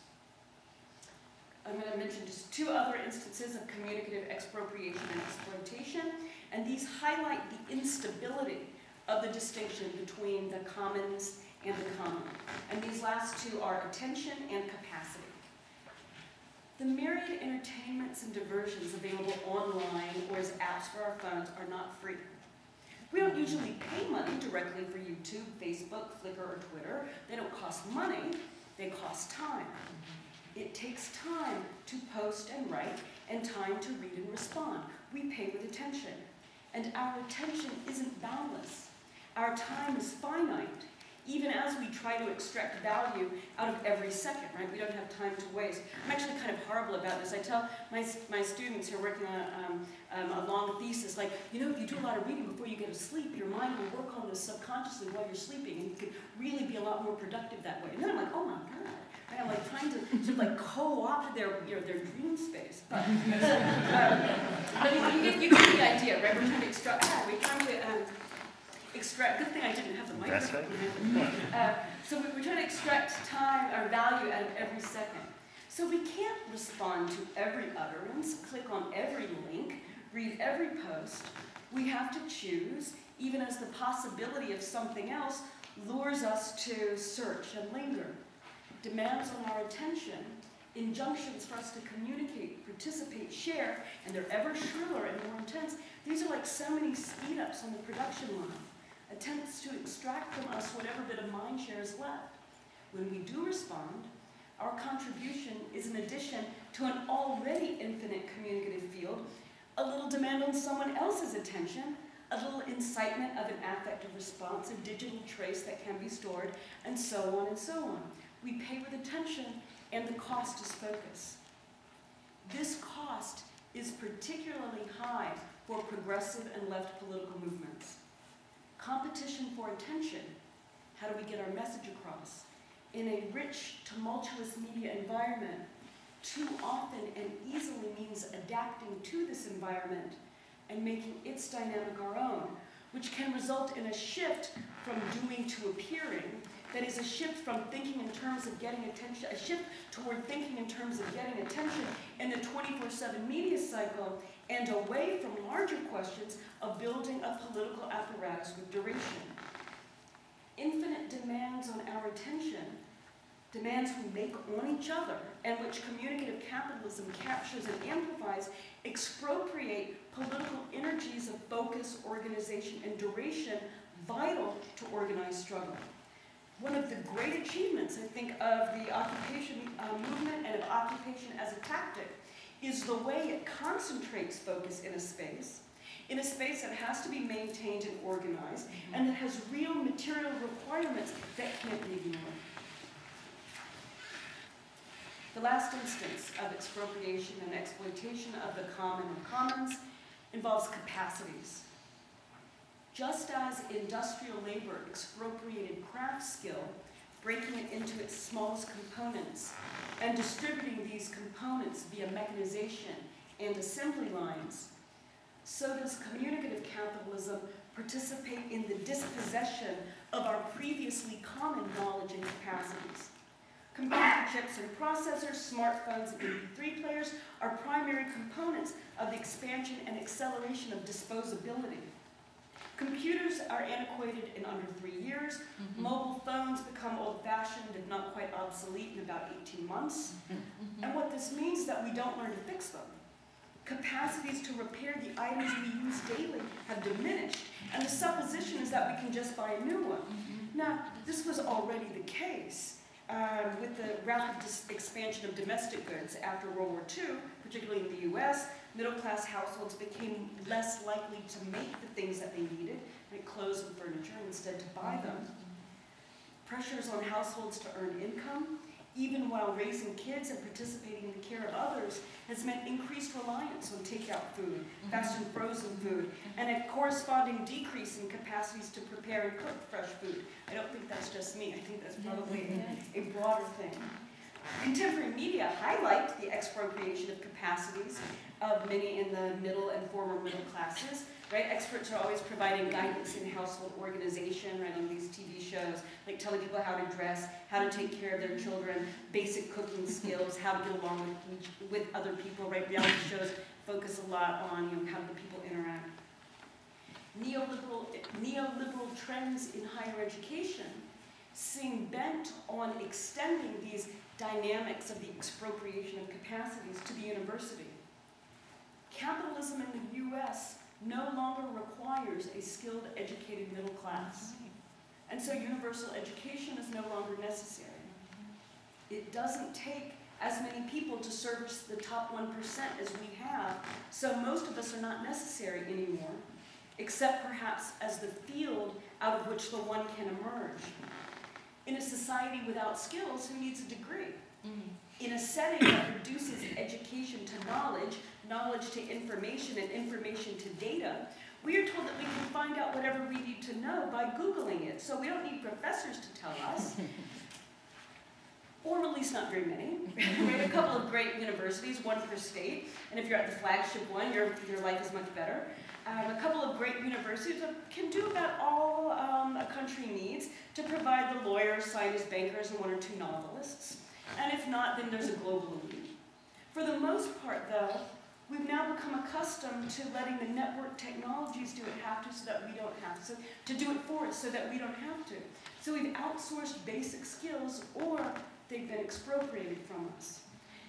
I'm going to mention just two other instances of communicative expropriation and exploitation, and these highlight the instability of the distinction between the commons and the common. And these last two are attention and capacity. The myriad entertainments and diversions available online or as apps for our phones are not free. We don't usually pay money directly for YouTube, Facebook, Flickr, or Twitter. They don't cost money, they cost time. It takes time to post and write and time to read and respond. We pay with attention. And our attention isn't boundless. Our time is finite, even as we try to extract value out of every second, right? We don't have time to waste. I'm actually kind of horrible about this. I tell my students who are working on a long thesis, like, you know, if you do a lot of reading before you get to sleep, your mind will work on this subconsciously while you're sleeping, and you could really be a lot more productive that way. And then I'm like, oh my God. And I'm like trying to sort of like co-opt their dream space. But you get the idea, right? We're trying to extract, good thing I didn't have the microphone. So we're trying to extract time or value out of every second. So we can't respond to every utterance, click on every link, read every post. We have to choose, even as the possibility of something else lures us to search and linger. Demands on our attention, injunctions for us to communicate, participate, share, and they're ever shriller and more intense. These are like so many speed-ups on the production line. Attempts to extract from us whatever bit of mind share is left. When we do respond, our contribution is an addition to an already infinite communicative field, a little demand on someone else's attention, a little incitement of an affective response, a digital trace that can be stored, and so on and so on. We pay with attention, and the cost is focus. This cost is particularly high for progressive and left political movements. Competition for attention, how do we get our message across? In a rich, tumultuous media environment, too often and easily means adapting to this environment and making its dynamic our own, which can result in a shift from doing to appearing. That is a shift from thinking in terms of getting attention, a shift toward thinking in terms of getting attention in the 24/7 media cycle, and away from larger questions of building a political apparatus with duration. Infinite demands on our attention demands we make on each other, and which communicative capitalism captures and amplifies, expropriate political energies of focus, organization, and duration vital to organized struggle. One of the great achievements, I think, of the occupation movement and of occupation as a tactic is the way it concentrates focus in a space that has to be maintained and organized, and that has real material requirements that can't be ignored. The last instance of expropriation and exploitation of the common and commons involves capacities. Just as industrial labor expropriated craft skill, breaking it into its smallest components and distributing these components via mechanization and assembly lines, so does communicative capitalism participate in the dispossession of our previously common knowledge and capacities. Computer chips and processors, smartphones, and MP3 players are primary components of the expansion and acceleration of disposability. Computers are antiquated in under 3 years. Mobile phones become old-fashioned, if not quite obsolete, in about 18 months. And what this means is that we don't learn to fix them. Capacities to repair the items we use daily have diminished, and the supposition is that we can just buy a new one. Now, this was already the case with the rapid expansion of domestic goods after World War II, particularly in the US. Middle-class households became less likely to make the things that they needed, like clothes and furniture, and instead to buy them. Pressures on households to earn income, even while raising kids and participating in the care of others, has meant increased reliance on takeout food, fast and frozen food, and a corresponding decrease in capacities to prepare and cook fresh food. I don't think that's just me. I think that's probably a broader thing. Contemporary media highlight the expropriation of capacities of many in the middle and former middle classes. Right? Experts are always providing guidance in household organization, right, on these TV shows, like telling people how to dress, how to take care of their children, basic cooking skills, how to get along with other people, right? Reality shows focus a lot on, how do the people interact. Neoliberal trends in higher education seem bent on extending these dynamics of the expropriation of capacities to the university. Capitalism in the US no longer requires a skilled, educated middle class. And so universal education is no longer necessary. It doesn't take as many people to service the top 1% as we have, so most of us are not necessary anymore, except perhaps as the field out of which the one can emerge. In a society without skills, who needs a degree? In a setting that reduces education to knowledge, knowledge to information, and information to data, we are told that we can find out whatever we need to know by Googling it. So we don't need professors to tell us, or at least not very many. We have a couple of great universities, one per state, and if you're at the flagship one, your life is much better. A couple of great universities that can do about all a country needs to provide the lawyers, scientists, bankers, and 1 or 2 novelists. And if not, then there's a global elite. For the most part, though, we've now become accustomed to letting the network technologies do it have to so that we don't have to, to do it for us so that we don't have to. So we've outsourced basic skills, or they've been expropriated from us.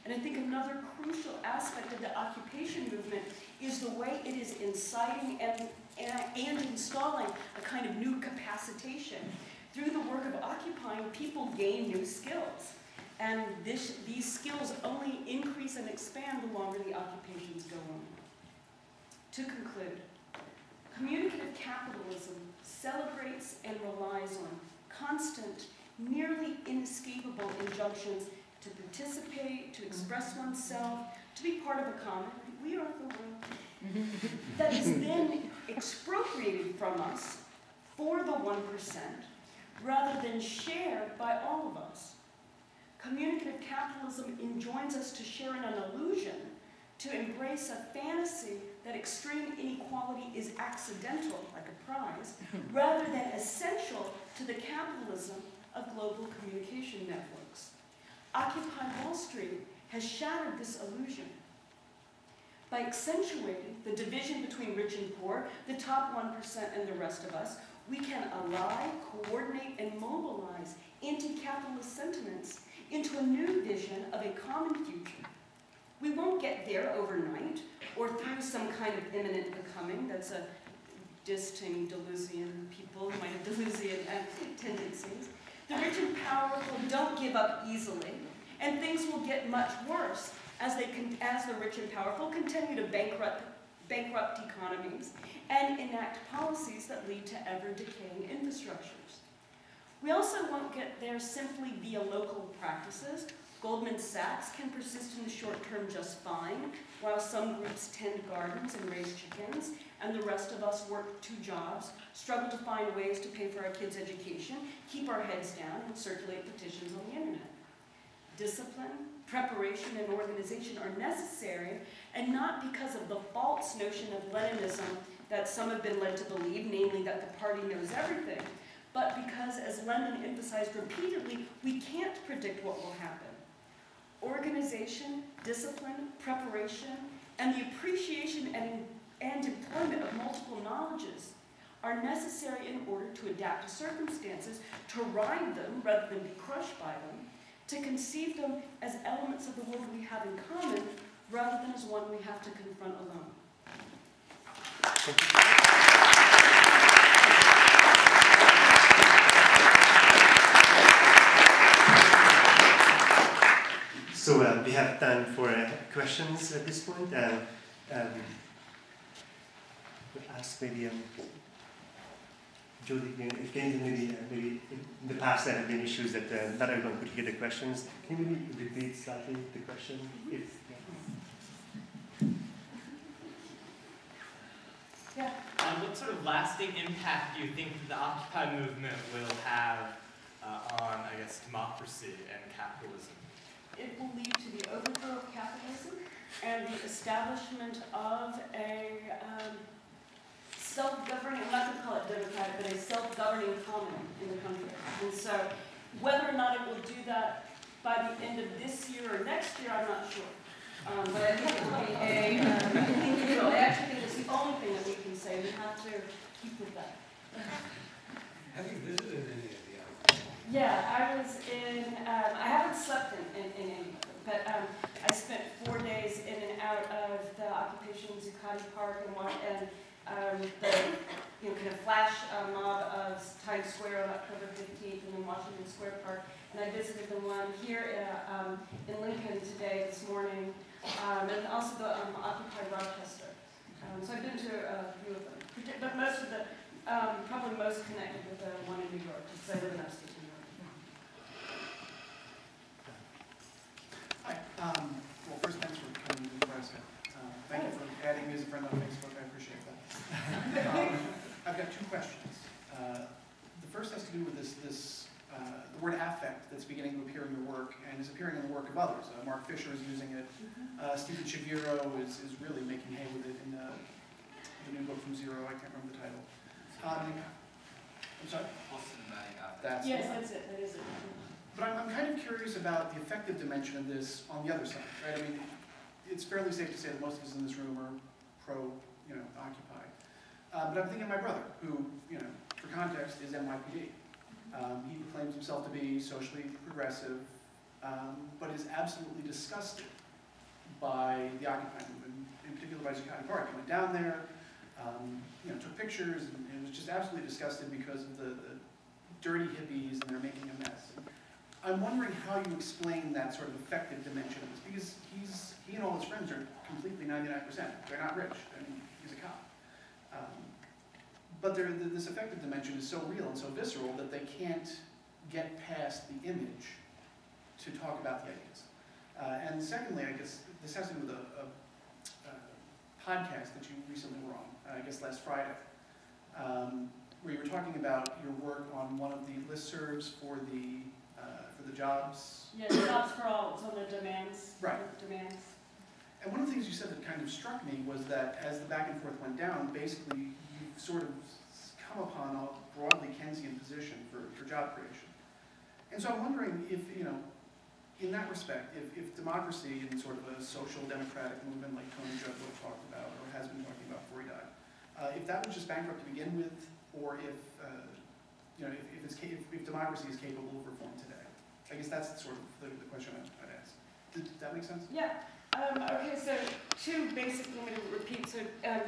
And I think another crucial aspect of the occupation movement is the way it is inciting and installing a kind of new capacitation. Through the work of occupying, people gain new skills. And these skills only increase and expand the longer the occupations go on. To conclude, communicative capitalism celebrates and relies on constant, nearly inescapable injunctions to participate, to express oneself, to be part of a common. We are the world. That is then expropriated from us for the 1%, rather than shared by all of us. Communicative capitalism enjoins us to share in an illusion, to embrace a fantasy that extreme inequality is accidental, like a prize, rather than essential to the capitalism of global communication networks. Occupy Wall Street has shattered this illusion. By accentuating the division between rich and poor, the top 1% and the rest of us, we can ally, coordinate, and mobilize anti-capitalist sentiments into a new vision of a common future. We won't get there overnight or through some kind of imminent becoming. That's a distinct Deleuzian people, who might have Deleuzian tendencies. The rich and powerful don't give up easily, and things will get much worse as the rich and powerful continue to bankrupt economies and enact policies that lead to ever-decaying infrastructures. We also won't get there simply via local practices. Goldman Sachs can persist in the short term just fine, while some groups tend gardens and raise chickens, and the rest of us work 2 jobs, struggle to find ways to pay for our kids' education, keep our heads down, and circulate petitions on the internet. Discipline, preparation, and organization are necessary, and not because of the false notion of Leninism that some have been led to believe, namely that the party knows everything, but because, as Lenin emphasized repeatedly, we can't predict what will happen. Organization, discipline, preparation, and the appreciation and employment of multiple knowledges are necessary in order to adapt to circumstances, to ride them rather than be crushed by them, to conceive them as elements of the world we have in common rather than as one we have to confront alone. So we have time for questions at this point. We'll ask maybe Jodi, maybe in the past there have been issues that not everyone could hear the questions. Can you maybe repeat slightly the question? Yeah. What sort of lasting impact do you think the Occupy movement will have on, I guess, democracy and capitalism? It will lead to the overthrow of capitalism and the establishment of a self-governing, I'm not going to call it democratic, but a self-governing commune in the country. And so whether or not it will do that by the end of this year or next year, I'm not sure. But I think it will be I actually think it's the only thing that we can say. We have to keep with that. Have you visited any of the Yeah, I was in, I haven't slept in any of them, but I spent 4 days in and out of the occupation Zuccotti Park and the kind of flash mob of Times Square on October 15th and then Washington Square Park. And I visited the one here in Lincoln today, this morning, and also the Occupy Rochester. So I've been to a few of them, but most of the, probably most connected with the one in New York, because I live in upstate New York. Hi. Well, first, thanks for coming to Nebraska. Thank you for adding me as a friend on Facebook. I appreciate that. I've got 2 questions. The first has to do with the word affect that's beginning to appear in your work and is appearing in the work of others. Mark Fisher is using it. Stephen Shaviro is really making hay with it in the new book from Zero. I can't remember the title. I'm sorry? That's Yes, that's it. That is it. But I'm kind of curious about the effective dimension of this on the other side, right? I mean, it's fairly safe to say that most of us in this room are pro-Occupy. But I'm thinking of my brother, who, for context, is NYPD. He claims himself to be socially progressive, but is absolutely disgusted by the Occupy movement, in particular by Zuccotti Park. He went down there, took pictures, and was just absolutely disgusted because of the dirty hippies and they're making a mess. I'm wondering how you explain that sort of effective dimension of this, because he and all his friends are completely 99%. They're not rich. I mean, he's a cop. But this effective dimension is so real and so visceral that they can't get past the image to talk about the ideas. And secondly, I guess this has to do with a podcast that you recently were on, I guess last Friday, where you were talking about your work on one of the listservs for the jobs. Yeah, jobs for all. It's on the demands. Right. Demands. And one of the things you said that kind of struck me was that as the back and forth went down, basically you've sort of come upon a broadly Keynesian position for job creation. And so I'm wondering if, in that respect, if democracy in sort of a social democratic movement like Tony Judlow talked about, or has been talking about before he died, if that was just bankrupt to begin with, or if democracy is capable of reform today. I guess that's sort of the question I'd ask. Did that make sense? Yeah. Okay, so two basic, let me repeat, so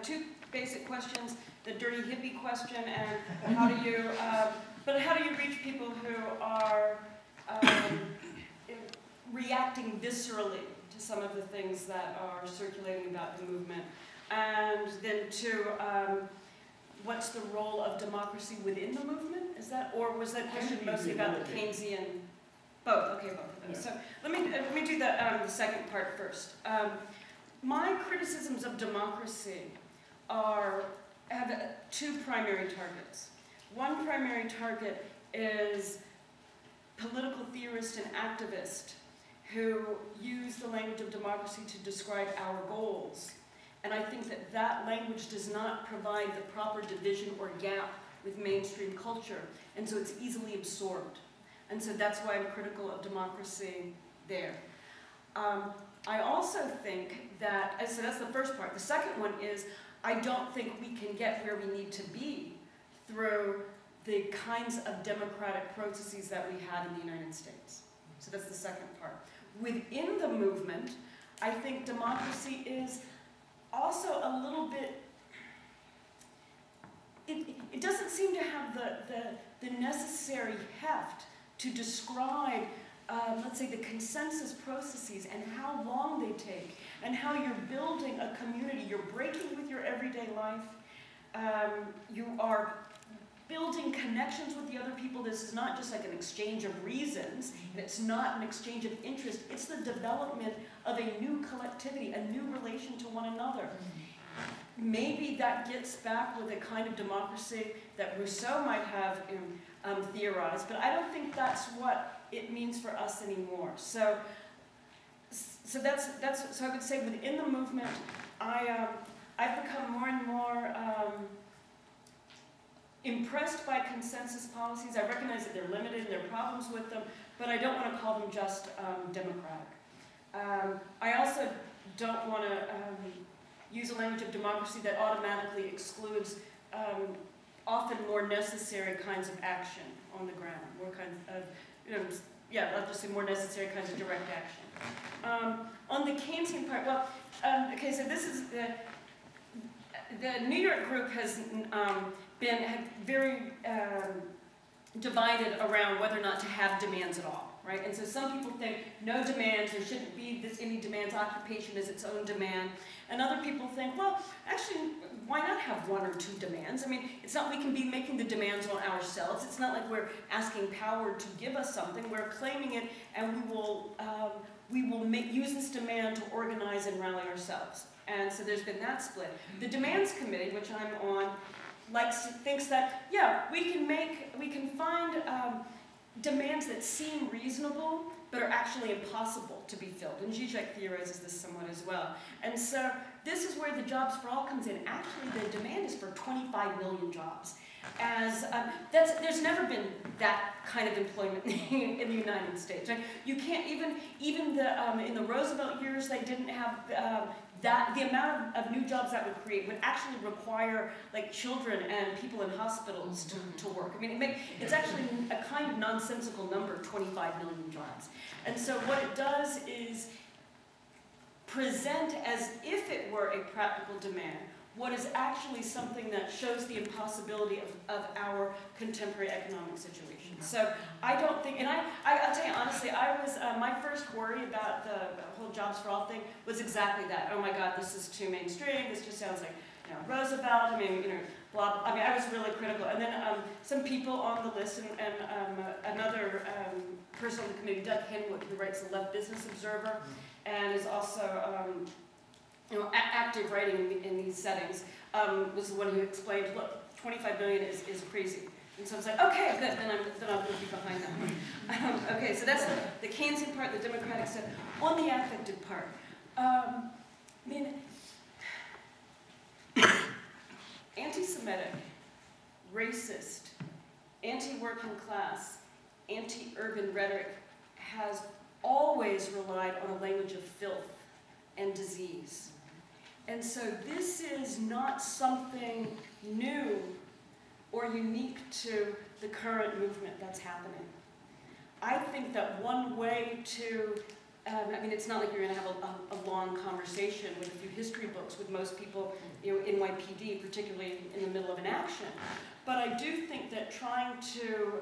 two basic questions, the dirty hippie question and how do you, but how do you reach people who are reacting viscerally to some of the things that are circulating about the movement? And then two, what's the role of democracy within the movement? Is that, or was that question mostly about the Keynesian? Both, okay, both of them. Yeah. So let me do the second part first. My criticisms of democracy have two primary targets. One primary target is political theorists and activists who use the language of democracy to describe our goals. And I think that that language does not provide the proper division or gap with mainstream culture, and so it's easily absorbed. And so that's why I'm critical of democracy there. I also think that, so that's the first part. The second one is, I don't think we can get where we need to be through the kinds of democratic processes that we have in the United States. So that's the second part. Within the movement, I think democracy is also a little bit, it doesn't seem to have the necessary heft to describe, let's say, the consensus processes and how long they take, and how you're building a community. You're breaking with your everyday life. You are building connections with the other people. This is not just like an exchange of reasons, and it's not an exchange of interest. It's the development of a new collectivity, a new relation to one another. Maybe that gets back with a kind of democracy that Rousseau might have theorized, but I don't think that's what it means for us anymore. So I would say within the movement, I've become more and more impressed by consensus policies. I recognize that they're limited and there are problems with them, but I don't want to call them just democratic. I also don't want to use a language of democracy that automatically excludes often more necessary kinds of action on the ground, more kinds of, I'll just say more necessary kinds of direct action. On the Keynesian part, well, okay, so this is the New York group has been very divided around whether or not to have demands at all, right? And so some people think no demands, there shouldn't be any demands, occupation is its own demand. And other people think, well, actually, why not have one or two demands? I mean, it's not we can be making the demands on ourselves. It's not like we're asking power to give us something. We're claiming it, and we will use this demand to organize and rally ourselves. And so there's been that split. The Demands Committee, which I'm on, thinks that, yeah, we can find demands that seem reasonable, but are actually impossible to be filled. And Zizek theorizes this somewhat as well. And so this is where the Jobs for All comes in. Actually, the demand is for 25 million jobs. There's never been that kind of employment in the United States. Right? You can't even in the Roosevelt years, they didn't have the amount of new jobs that would create would actually require like children and people in hospitals to work. I mean, it's actually a kind of nonsensical number, 25 million jobs. And so what it does is present as if it were a practical demand what is actually something that shows the impossibility of our contemporary economic situation. So I don't think, and I'll tell you honestly, my first worry about the whole Jobs for All thing was exactly that. Oh my God, this is too mainstream, this just sounds like Roosevelt, I mean, blah, blah. I mean, I was really critical. And then some people on the list, and another person on the committee, Doug Henwood, who writes the Left Business Observer, and is also active writing in these settings, was the one who explained, look, 25 million is crazy. And so I was like, okay, good, then I'll be behind that one. Okay, so that's the Keynesian part, the democratic stuff. On the affective part, I mean, anti-Semitic, racist, anti-working class, anti-urban rhetoric has always relied on a language of filth and disease. And so this is not something new or unique to the current movement that's happening. I think that one way to, I mean, it's not like you're going to have a long conversation with a few history books with most people, you know, NYPD, particularly in the middle of an action. But I do think that trying to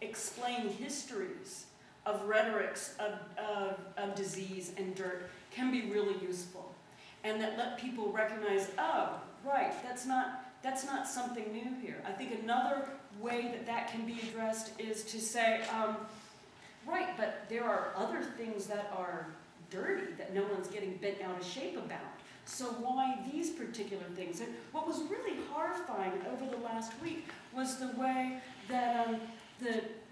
explain histories of rhetorics of disease and dirt can be really useful. And that let people recognize, oh, right, that's not something new here. I think another way that that can be addressed is to say, right, but there are other things that are dirty that no one's getting bent out of shape about. So why these particular things? And what was really horrifying over the last week was the way that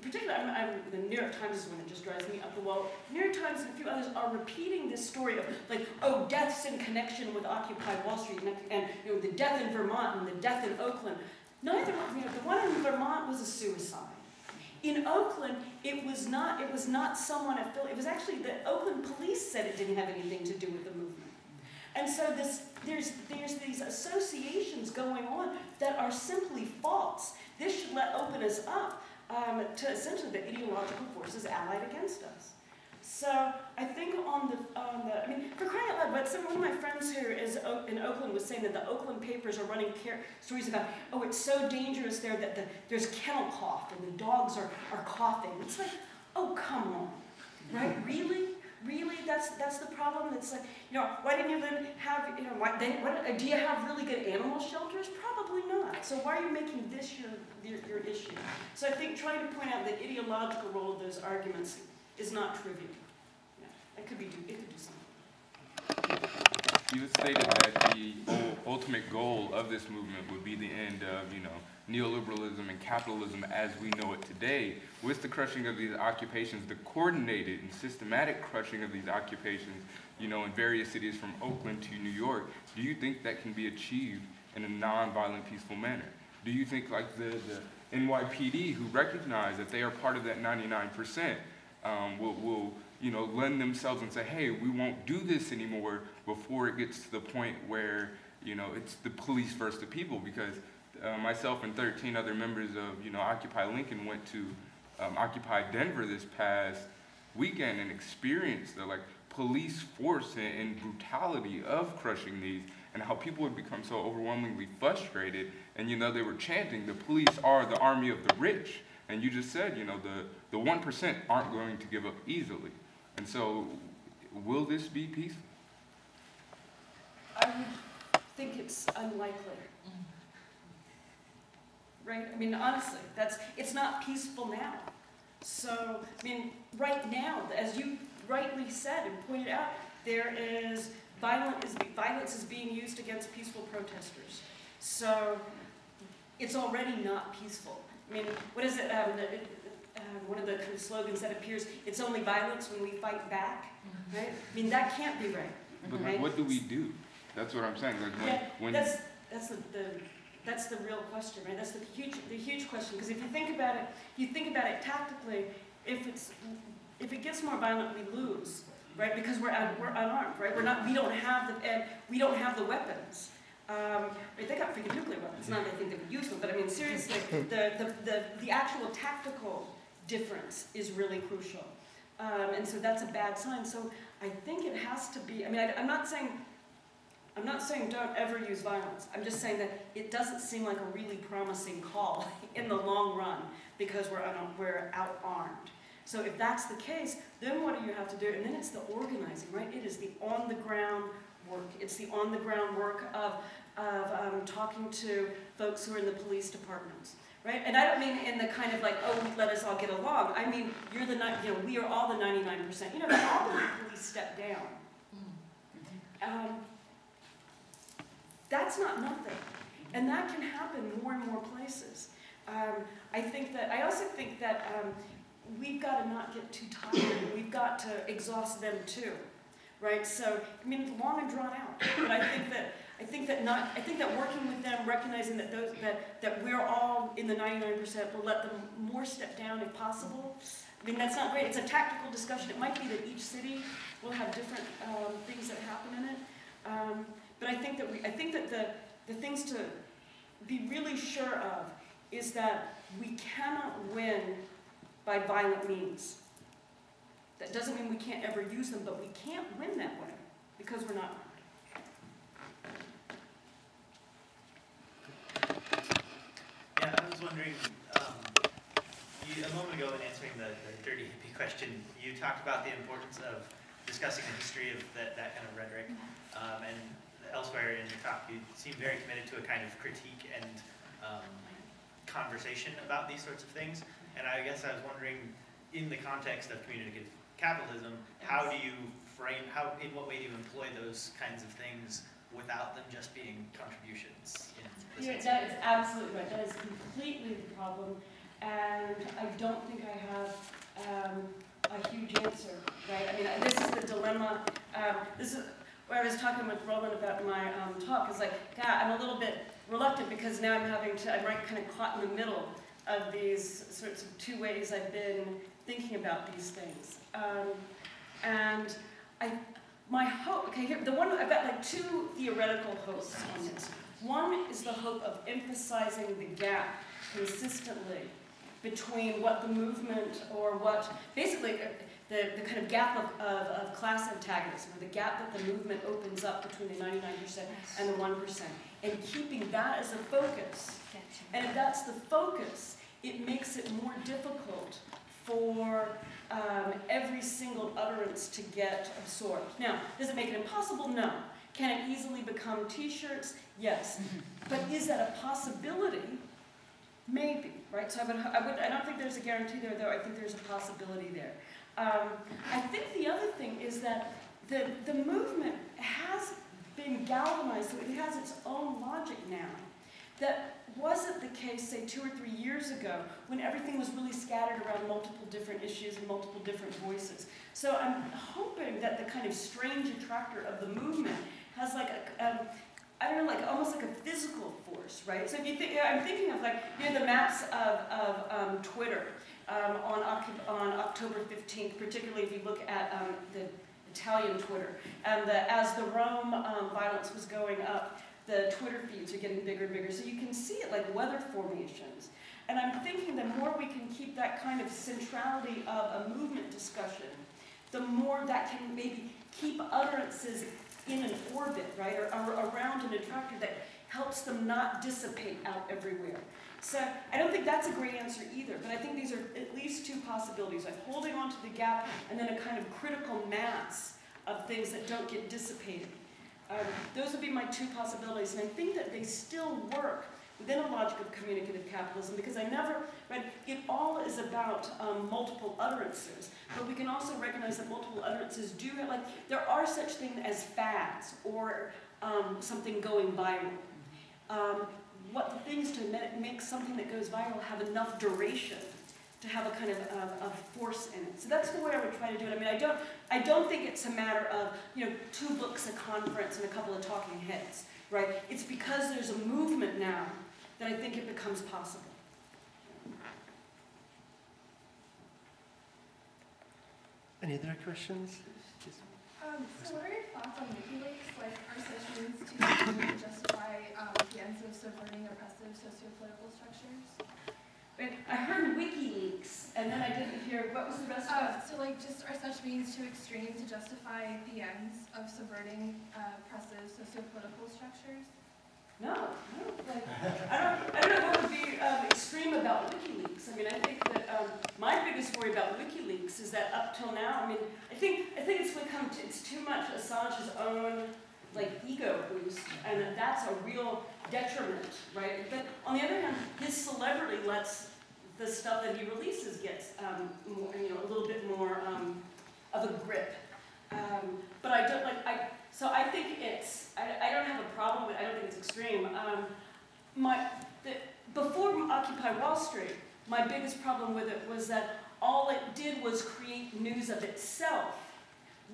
particularly, the New York Times is one that just drives me up the wall. New York Times and a few others are repeating this story of, like, oh, deaths in connection with Occupy Wall Street, and you know, the death in Vermont and the death in Oakland. Neither, you know, the one in Vermont was a suicide. In Oakland, it was not someone at Philly. It was actually the Oakland police said it didn't have anything to do with the movement. And so there's these associations going on that are simply false. This should open us up to essentially the ideological forces allied against us. So I think I mean, for crying out loud, but one of my friends who is in Oakland was saying that the Oakland papers are running stories about, oh, it's so dangerous there that there's kennel cough and the dogs are coughing. It's like, oh, come on, right? Really? Really? That's the problem? It's like, you know, why didn't you then have, you know, do you have really good animal shelters? Probably not. So why are you making this your issue? So I think trying to point out the ideological role of those arguments is not trivial. Yeah, it could do something. You had stated that the ultimate goal of this movement would be the end of, you know, neoliberalism and capitalism as we know it today. With the crushing of these occupations, the coordinated and systematic crushing of these occupations, you know, in various cities from Oakland to New York, do you think that can be achieved in a non-violent, peaceful manner? Do you think, like the NYPD, who recognize that they are part of that 99%, will you know, lend themselves and say, hey, we won't do this anymore before it gets to the point where, you know, it's the police versus the people? Because myself and 13 other members of, you know, Occupy Lincoln went to Occupy Denver this past weekend and experienced the, like, police force and brutality of crushing these, and how people would become so overwhelmingly frustrated. And, you know, they were chanting, the police are the army of the rich. And you just said, you know, the 1% aren't going to give up easily. And so, will this be peaceful? I would think it's unlikely. Right? I mean, honestly, it's not peaceful now. So, I mean, right now, as you rightly said and pointed out, there is violence is being used against peaceful protesters. So, it's already not peaceful. I mean, what is it? One of the kind of slogans that appears, it's only violence when we fight back, right? I mean, that can't be right. But right? What do we do? That's what I'm saying. Like That's the real question, right? That's the huge question. Because if you think about it tactically. If it gets more violent, we lose, right? Because we're unarmed, right? We don't have the weapons. They got freaking nuclear weapons. Not that I think they would use them, but I mean seriously, the actual tactical difference is really crucial, and so that's a bad sign. So I think it has to be. I mean, I'm not saying don't ever use violence. I'm just saying that it doesn't seem like a really promising call in the long run because we're out armed. So if that's the case, then what do you have to do? And then it's the organizing, right? It is the on-the-ground work. It's the on-the-ground work of talking to folks who are in the police departments, right? And I don't mean in the kind of like, oh, let us all get along. I mean, we are all the 99%. You know, all the police step down. That's not nothing, and that can happen more and more places. I also think that we've got to not get too tired. We've got to exhaust them too, right? So I mean, it's long and drawn out, but I think that working with them, recognizing that we're all in the 99%, will let them more step down if possible. I mean, that's not great. It's a tactical discussion. It might be that each city will have different things that happen in it. But I think that the things to be really sure of is that we cannot win by violent means. That doesn't mean we can't ever use them, but we can't win that way because we're not armed. Yeah, I was wondering, a moment ago in answering the dirty hippie question, you talked about the importance of discussing the history of that kind of rhetoric, and elsewhere in your talk you seem very committed to a kind of critique and conversation about these sorts of things, and I guess I was wondering, in the context of communicative capitalism, how do you frame, in what way do you employ those kinds of things without them just being contributions? Yeah, that is absolutely right. That is completely the problem, and I don't think I have a huge answer, right? I mean, this is the dilemma. This is where I was talking with Roland about my talk. Is like, God, I'm a little bit reluctant because now I'm right kind of caught in the middle of these sorts of two ways I've been thinking about these things. And my hope, okay, here, I've got like two theoretical hopes on this. One is the hope of emphasizing the gap consistently between what the movement, or what, basically, the kind of gap of class antagonism, or the gap that the movement opens up between the 99% and the 1%, and keeping that as a focus. And if that's the focus, it makes it more difficult for every single utterance to get absorbed. Now, does it make it impossible? No. Can it easily become t-shirts? Yes. But is that a possibility? Maybe, right? So I don't think there's a guarantee there, though I think there's a possibility there. I think the other thing is that the movement has been galvanized, so it has its own logic now. That wasn't the case, say, 2 or 3 years ago, when everything was really scattered around multiple different issues and multiple different voices. So I'm hoping that the kind of strange attractor of the movement has like I don't know, like almost like a physical force, right? So if you think, I'm thinking of like, you know, the maps of Twitter on October 15th, particularly if you look at the Italian Twitter, and as the Rome violence was going up, the Twitter feeds are getting bigger and bigger, so you can see it like weather formations. And I'm thinking the more we can keep that kind of centrality of a movement discussion, the more that can maybe keep utterances in an orbit, right, or around an attractor that helps them not dissipate out everywhere. So I don't think that's a great answer either, but I think these are at least two possibilities, like holding on to the gap and then a kind of critical mass of things that don't get dissipated. Those would be my two possibilities, and I think that they still work within a logic of communicative capitalism, because it all is about multiple utterances, but we can also recognize that multiple utterances do have, like, there are such things as fads, or something going viral. What the thing is to make something that goes viral have enough duration to have a kind of force in it. So that's the way I would try to do it. I mean, I don't think it's a matter of, 2 books, a conference, and a couple of talking heads, right? It's because there's a movement now that I think it becomes possible. Any other questions? So what are your thoughts on WikiLeaks? Like, are such means to justify the ends of subverting oppressive socio-political structures? I heard WikiLeaks, and then I didn't hear, what was the rest of it? So like, just are such means too extreme to justify the ends of subverting oppressive socio-political structures? No. I don't know what would be extreme about WikiLeaks. I mean, I think that my biggest worry about WikiLeaks is that up till now, I mean, I think it's too much Assange's own ego boost, and that's a real detriment, right? But on the other hand, his celebrity lets the stuff that he releases gets more, a little bit more of a grip. But I don't so I think I don't have a problem with it. I don't think it's extreme. Before Occupy Wall Street, my biggest problem with it was that all it did was create news of itself,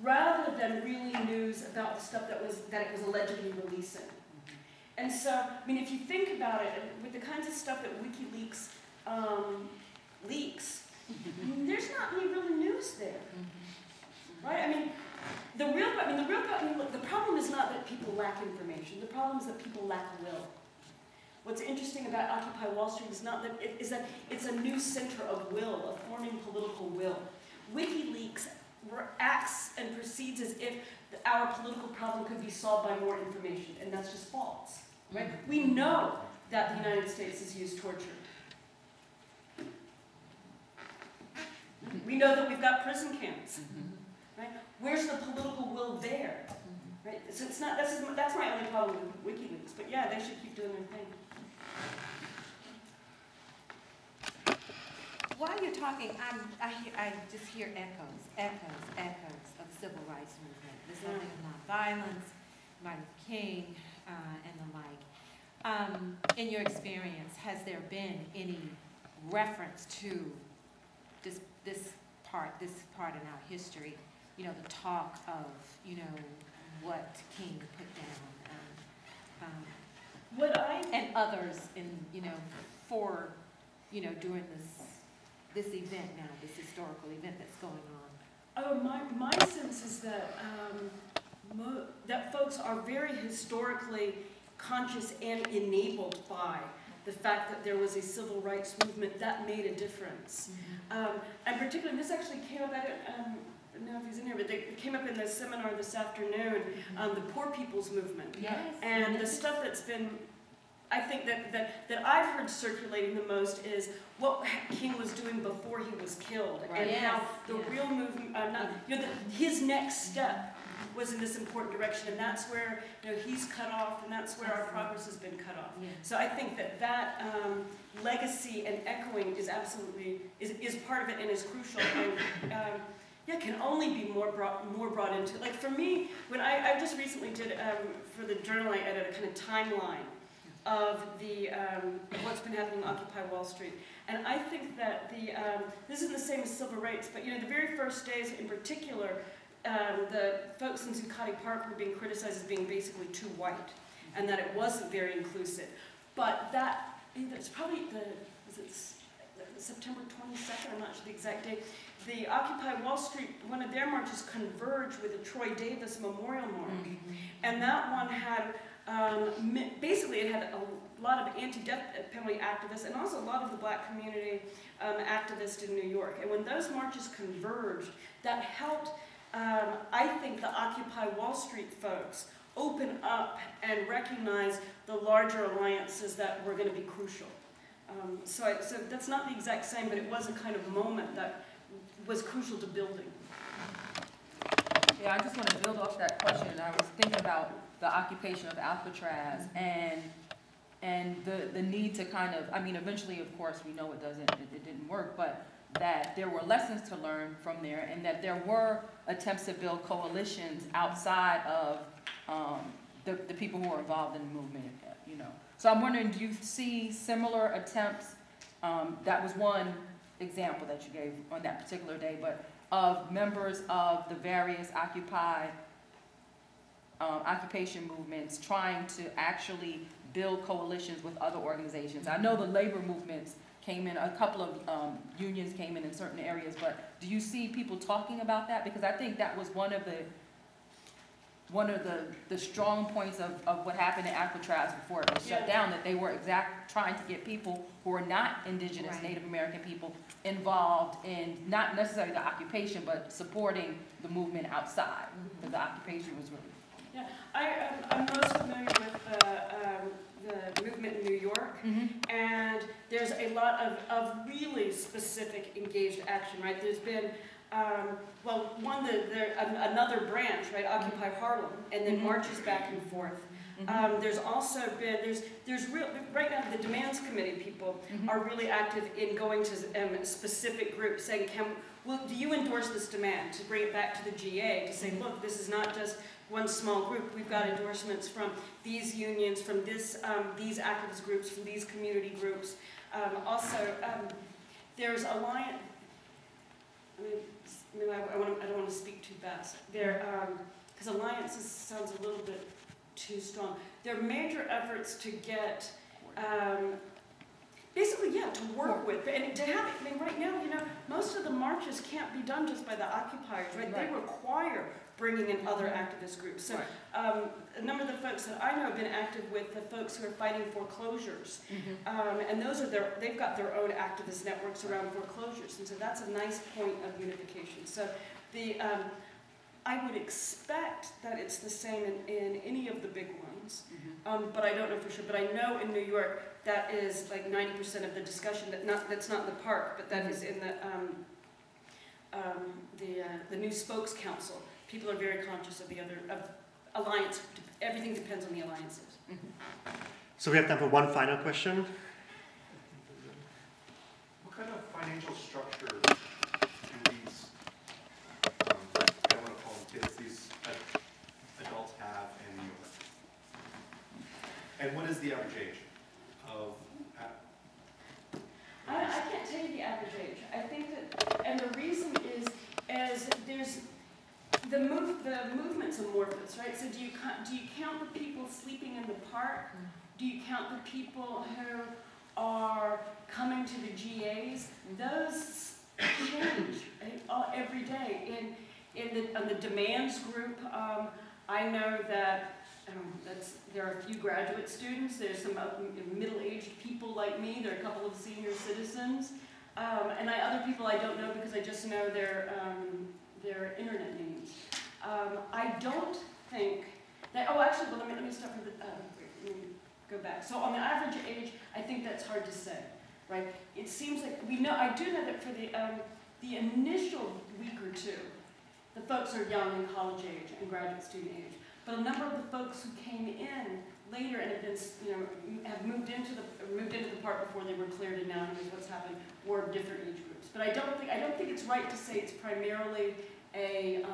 rather than really news about the stuff that it was allegedly releasing. And so, I mean, if you think about it, with the kinds of stuff that WikiLeaks leaks, there's not any real news there, right? I mean, the problem is not that people lack information. The problem is that people lack will. What's interesting about Occupy Wall Street is not that is that it's a new center of will, of forming political will. WikiLeaks acts and proceeds as if our political problem could be solved by more information, and that's just false. Right? We know that the United States has used torture. We know that we've got prison camps. Right? Where's the political will there? Right? So it's not. That's my only problem with WikiLeaks. But yeah, they should keep doing their thing. While you're talking, I just hear echoes of the civil rights movement. There's something of nonviolence, Martin Luther King, and the like. In your experience, has there been any reference to this part in our history? You know, the talk of, you know, what King put down, and others in, you know, for, you know, during this event now, this historical event that's going on. Oh, my sense is that that folks are very historically conscious and enabled by the fact that there was a civil rights movement that made a difference. And particularly, this actually came up, I don't know if he's in here, but it came up in the seminar this afternoon, the Poor People's Movement. Yes. And the stuff that's been, I think that I've heard circulating the most is what King was doing before he was killed, and how the real movement, his next step was in this important direction, and that's where, you know, he's cut off, and that's where our progress has been cut off. So I think that legacy and echoing is absolutely is part of it and is crucial. And can only be more brought into. Like for me, when I just recently did for the journal, I edited a kind of timeline of the what's been happening on Occupy Wall Street, and I think that this isn't the same as civil rights, but you know, the very first days in particular, the folks in Zuccotti Park were being criticized as being basically too white, and that it wasn't very inclusive. But it's probably September 22nd, I'm not sure the exact date. The Occupy Wall Street, one of their marches converged with the Troy Davis Memorial March, and that one had basically it had a lot of anti-death penalty activists and also a lot of the black community activists in New York. And when those marches converged, that helped, I think, the Occupy Wall Street folks open up and recognize the larger alliances that were going to be crucial. So that's not the exact same, but it was a kind of moment that was crucial to building. Yeah, I just want to build off that question. I was thinking about the occupation of Alcatraz and the need to kind of, I mean, eventually, of course, we know it didn't work, but that there were lessons to learn from there, and that there were attempts to build coalitions outside of the people who were involved in the movement, you know. So I'm wondering, do you see similar attempts? That was one example that you gave on that particular day, but of members of the various occupation movements trying to actually build coalitions with other organizations. I know the labor movements came in, a couple of unions came in certain areas, but do you see people talking about that? Because I think that was one of the strong points of what happened in Alcatraz before it was shut down, that they were trying to get people who are not indigenous Native American people involved in not necessarily the occupation, but supporting the movement outside, because the occupation was really... Yeah, I'm most familiar with the movement in New York, and there's a lot of really specific engaged action, right? There's been, another branch, right, Occupy Harlem, and then marches back and forth. There's also been, right now the demands committee people are really active in going to specific groups saying, do you endorse this demand, to bring it back to the GA, to say, look, this is not just one small group, we've got endorsements from these unions, from these activist groups, from these community groups. There's alliance, I don't want to speak too fast. Because alliances sounds a little bit too strong. There are major efforts to get, to work with, and to have it. I mean, right now, you know, most of the marches can't be done just by the occupiers, right? They require bringing in other activist groups. So a number of the folks that I know have been active with the folks who are fighting foreclosures. And those are they've got their own activist networks around foreclosures. And so that's a nice point of unification. So I would expect that it's the same in any of the big ones, but I don't know for sure. But I know in New York that is like 90% of the discussion. That's not in the park, but that is in the new spokes council. People are very conscious of the other alliance. Everything depends on the alliances. So we have time for one final question. What kind of financial structure do these, I don't want to call them kids, these adults have in New York? And what is the average age of? I can't tell you the average age. I think that, and the reason is, as there's the movement's amorphous, right? So do you count the people sleeping in the park? Do you count the people who are coming to the GAs? Those change, right? Every day. In the demands group, I know that there are a few graduate students. There's some middle-aged people like me. There are a couple of senior citizens, and other people I don't know because I just know their internet names. I don't think that. Oh, actually, well, let me start with let me go back. So on the average age, I think that's hard to say, right? It seems like we know. I do know that for the initial week or two, the folks are young and college age and graduate student age. But a number of the folks who came in later and have been, have moved into the park before they were cleared, and now here's what's happened, were different age groups. But I don't think it's right to say it's primarily a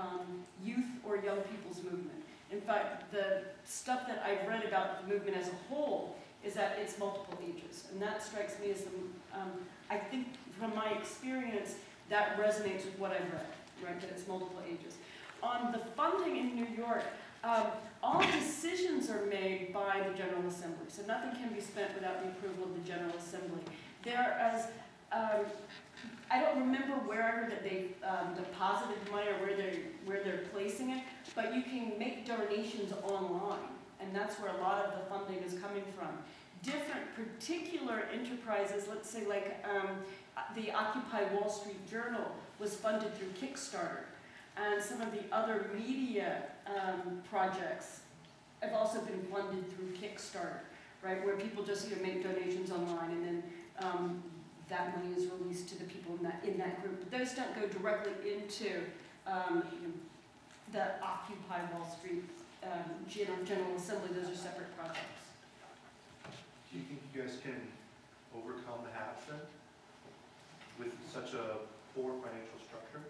youth or young people's movement. In fact, the stuff that I've read about the movement as a whole is that it's multiple ages, and that strikes me as I think from my experience that resonates with what I've read, right? That it's multiple ages. On the funding in New York. All decisions are made by the General Assembly, so nothing can be spent without the approval of the General Assembly. I don't remember wherever that they deposited money or where they're placing it, but you can make donations online, and that's where a lot of the funding is coming from. Different particular enterprises, let's say like the Occupy Wall Street Journal was funded through Kickstarter. And some of the other media projects have also been funded through Kickstarter, right? Where people just make donations online, and then that money is released to the people in that group. But those don't go directly into the Occupy Wall Street General Assembly. Those are separate projects. Do you think you guys can overcome the haves then with such a poor financial structure?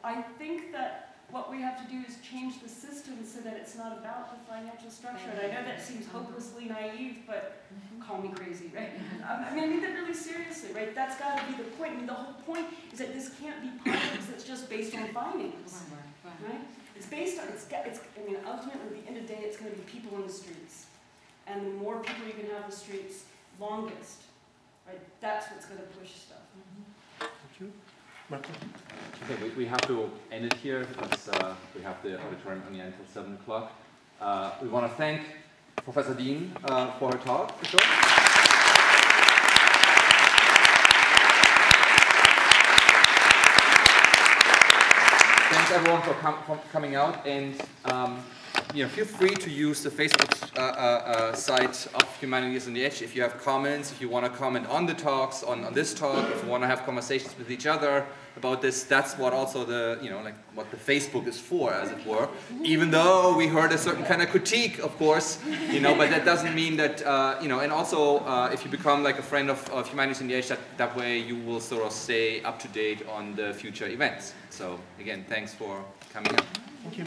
I think that what we have to do is change the system so that it's not about the financial structure. And I know that seems hopelessly naive, but call me crazy, right? I mean that really seriously, right? That's got to be the point. I mean, the whole point is that this can't be politics that's just based on finance, right? It's based on, I mean, ultimately, at the end of the day, it's going to be people in the streets. And the more people you can have in the streets, longest, right? That's what's going to push stuff. Thank you. Marco? Okay, we have to end it here because we have the auditorium only until 7 o'clock. We want to thank Professor Dean for her talk, for sure. Thanks everyone for coming out, and feel free to use the Facebook site of Humanities on the Edge if you have comments, if you want to comment on the talks, on this talk, if you want to have conversations with each other about this. That's what also what the Facebook is for, as it were. Even though we heard a certain kind of critique, of course, but that doesn't mean that, and also if you become like a friend of Humanities on the Edge, that way you will sort of stay up to date on the future events. So again, thanks for coming out. Thank you.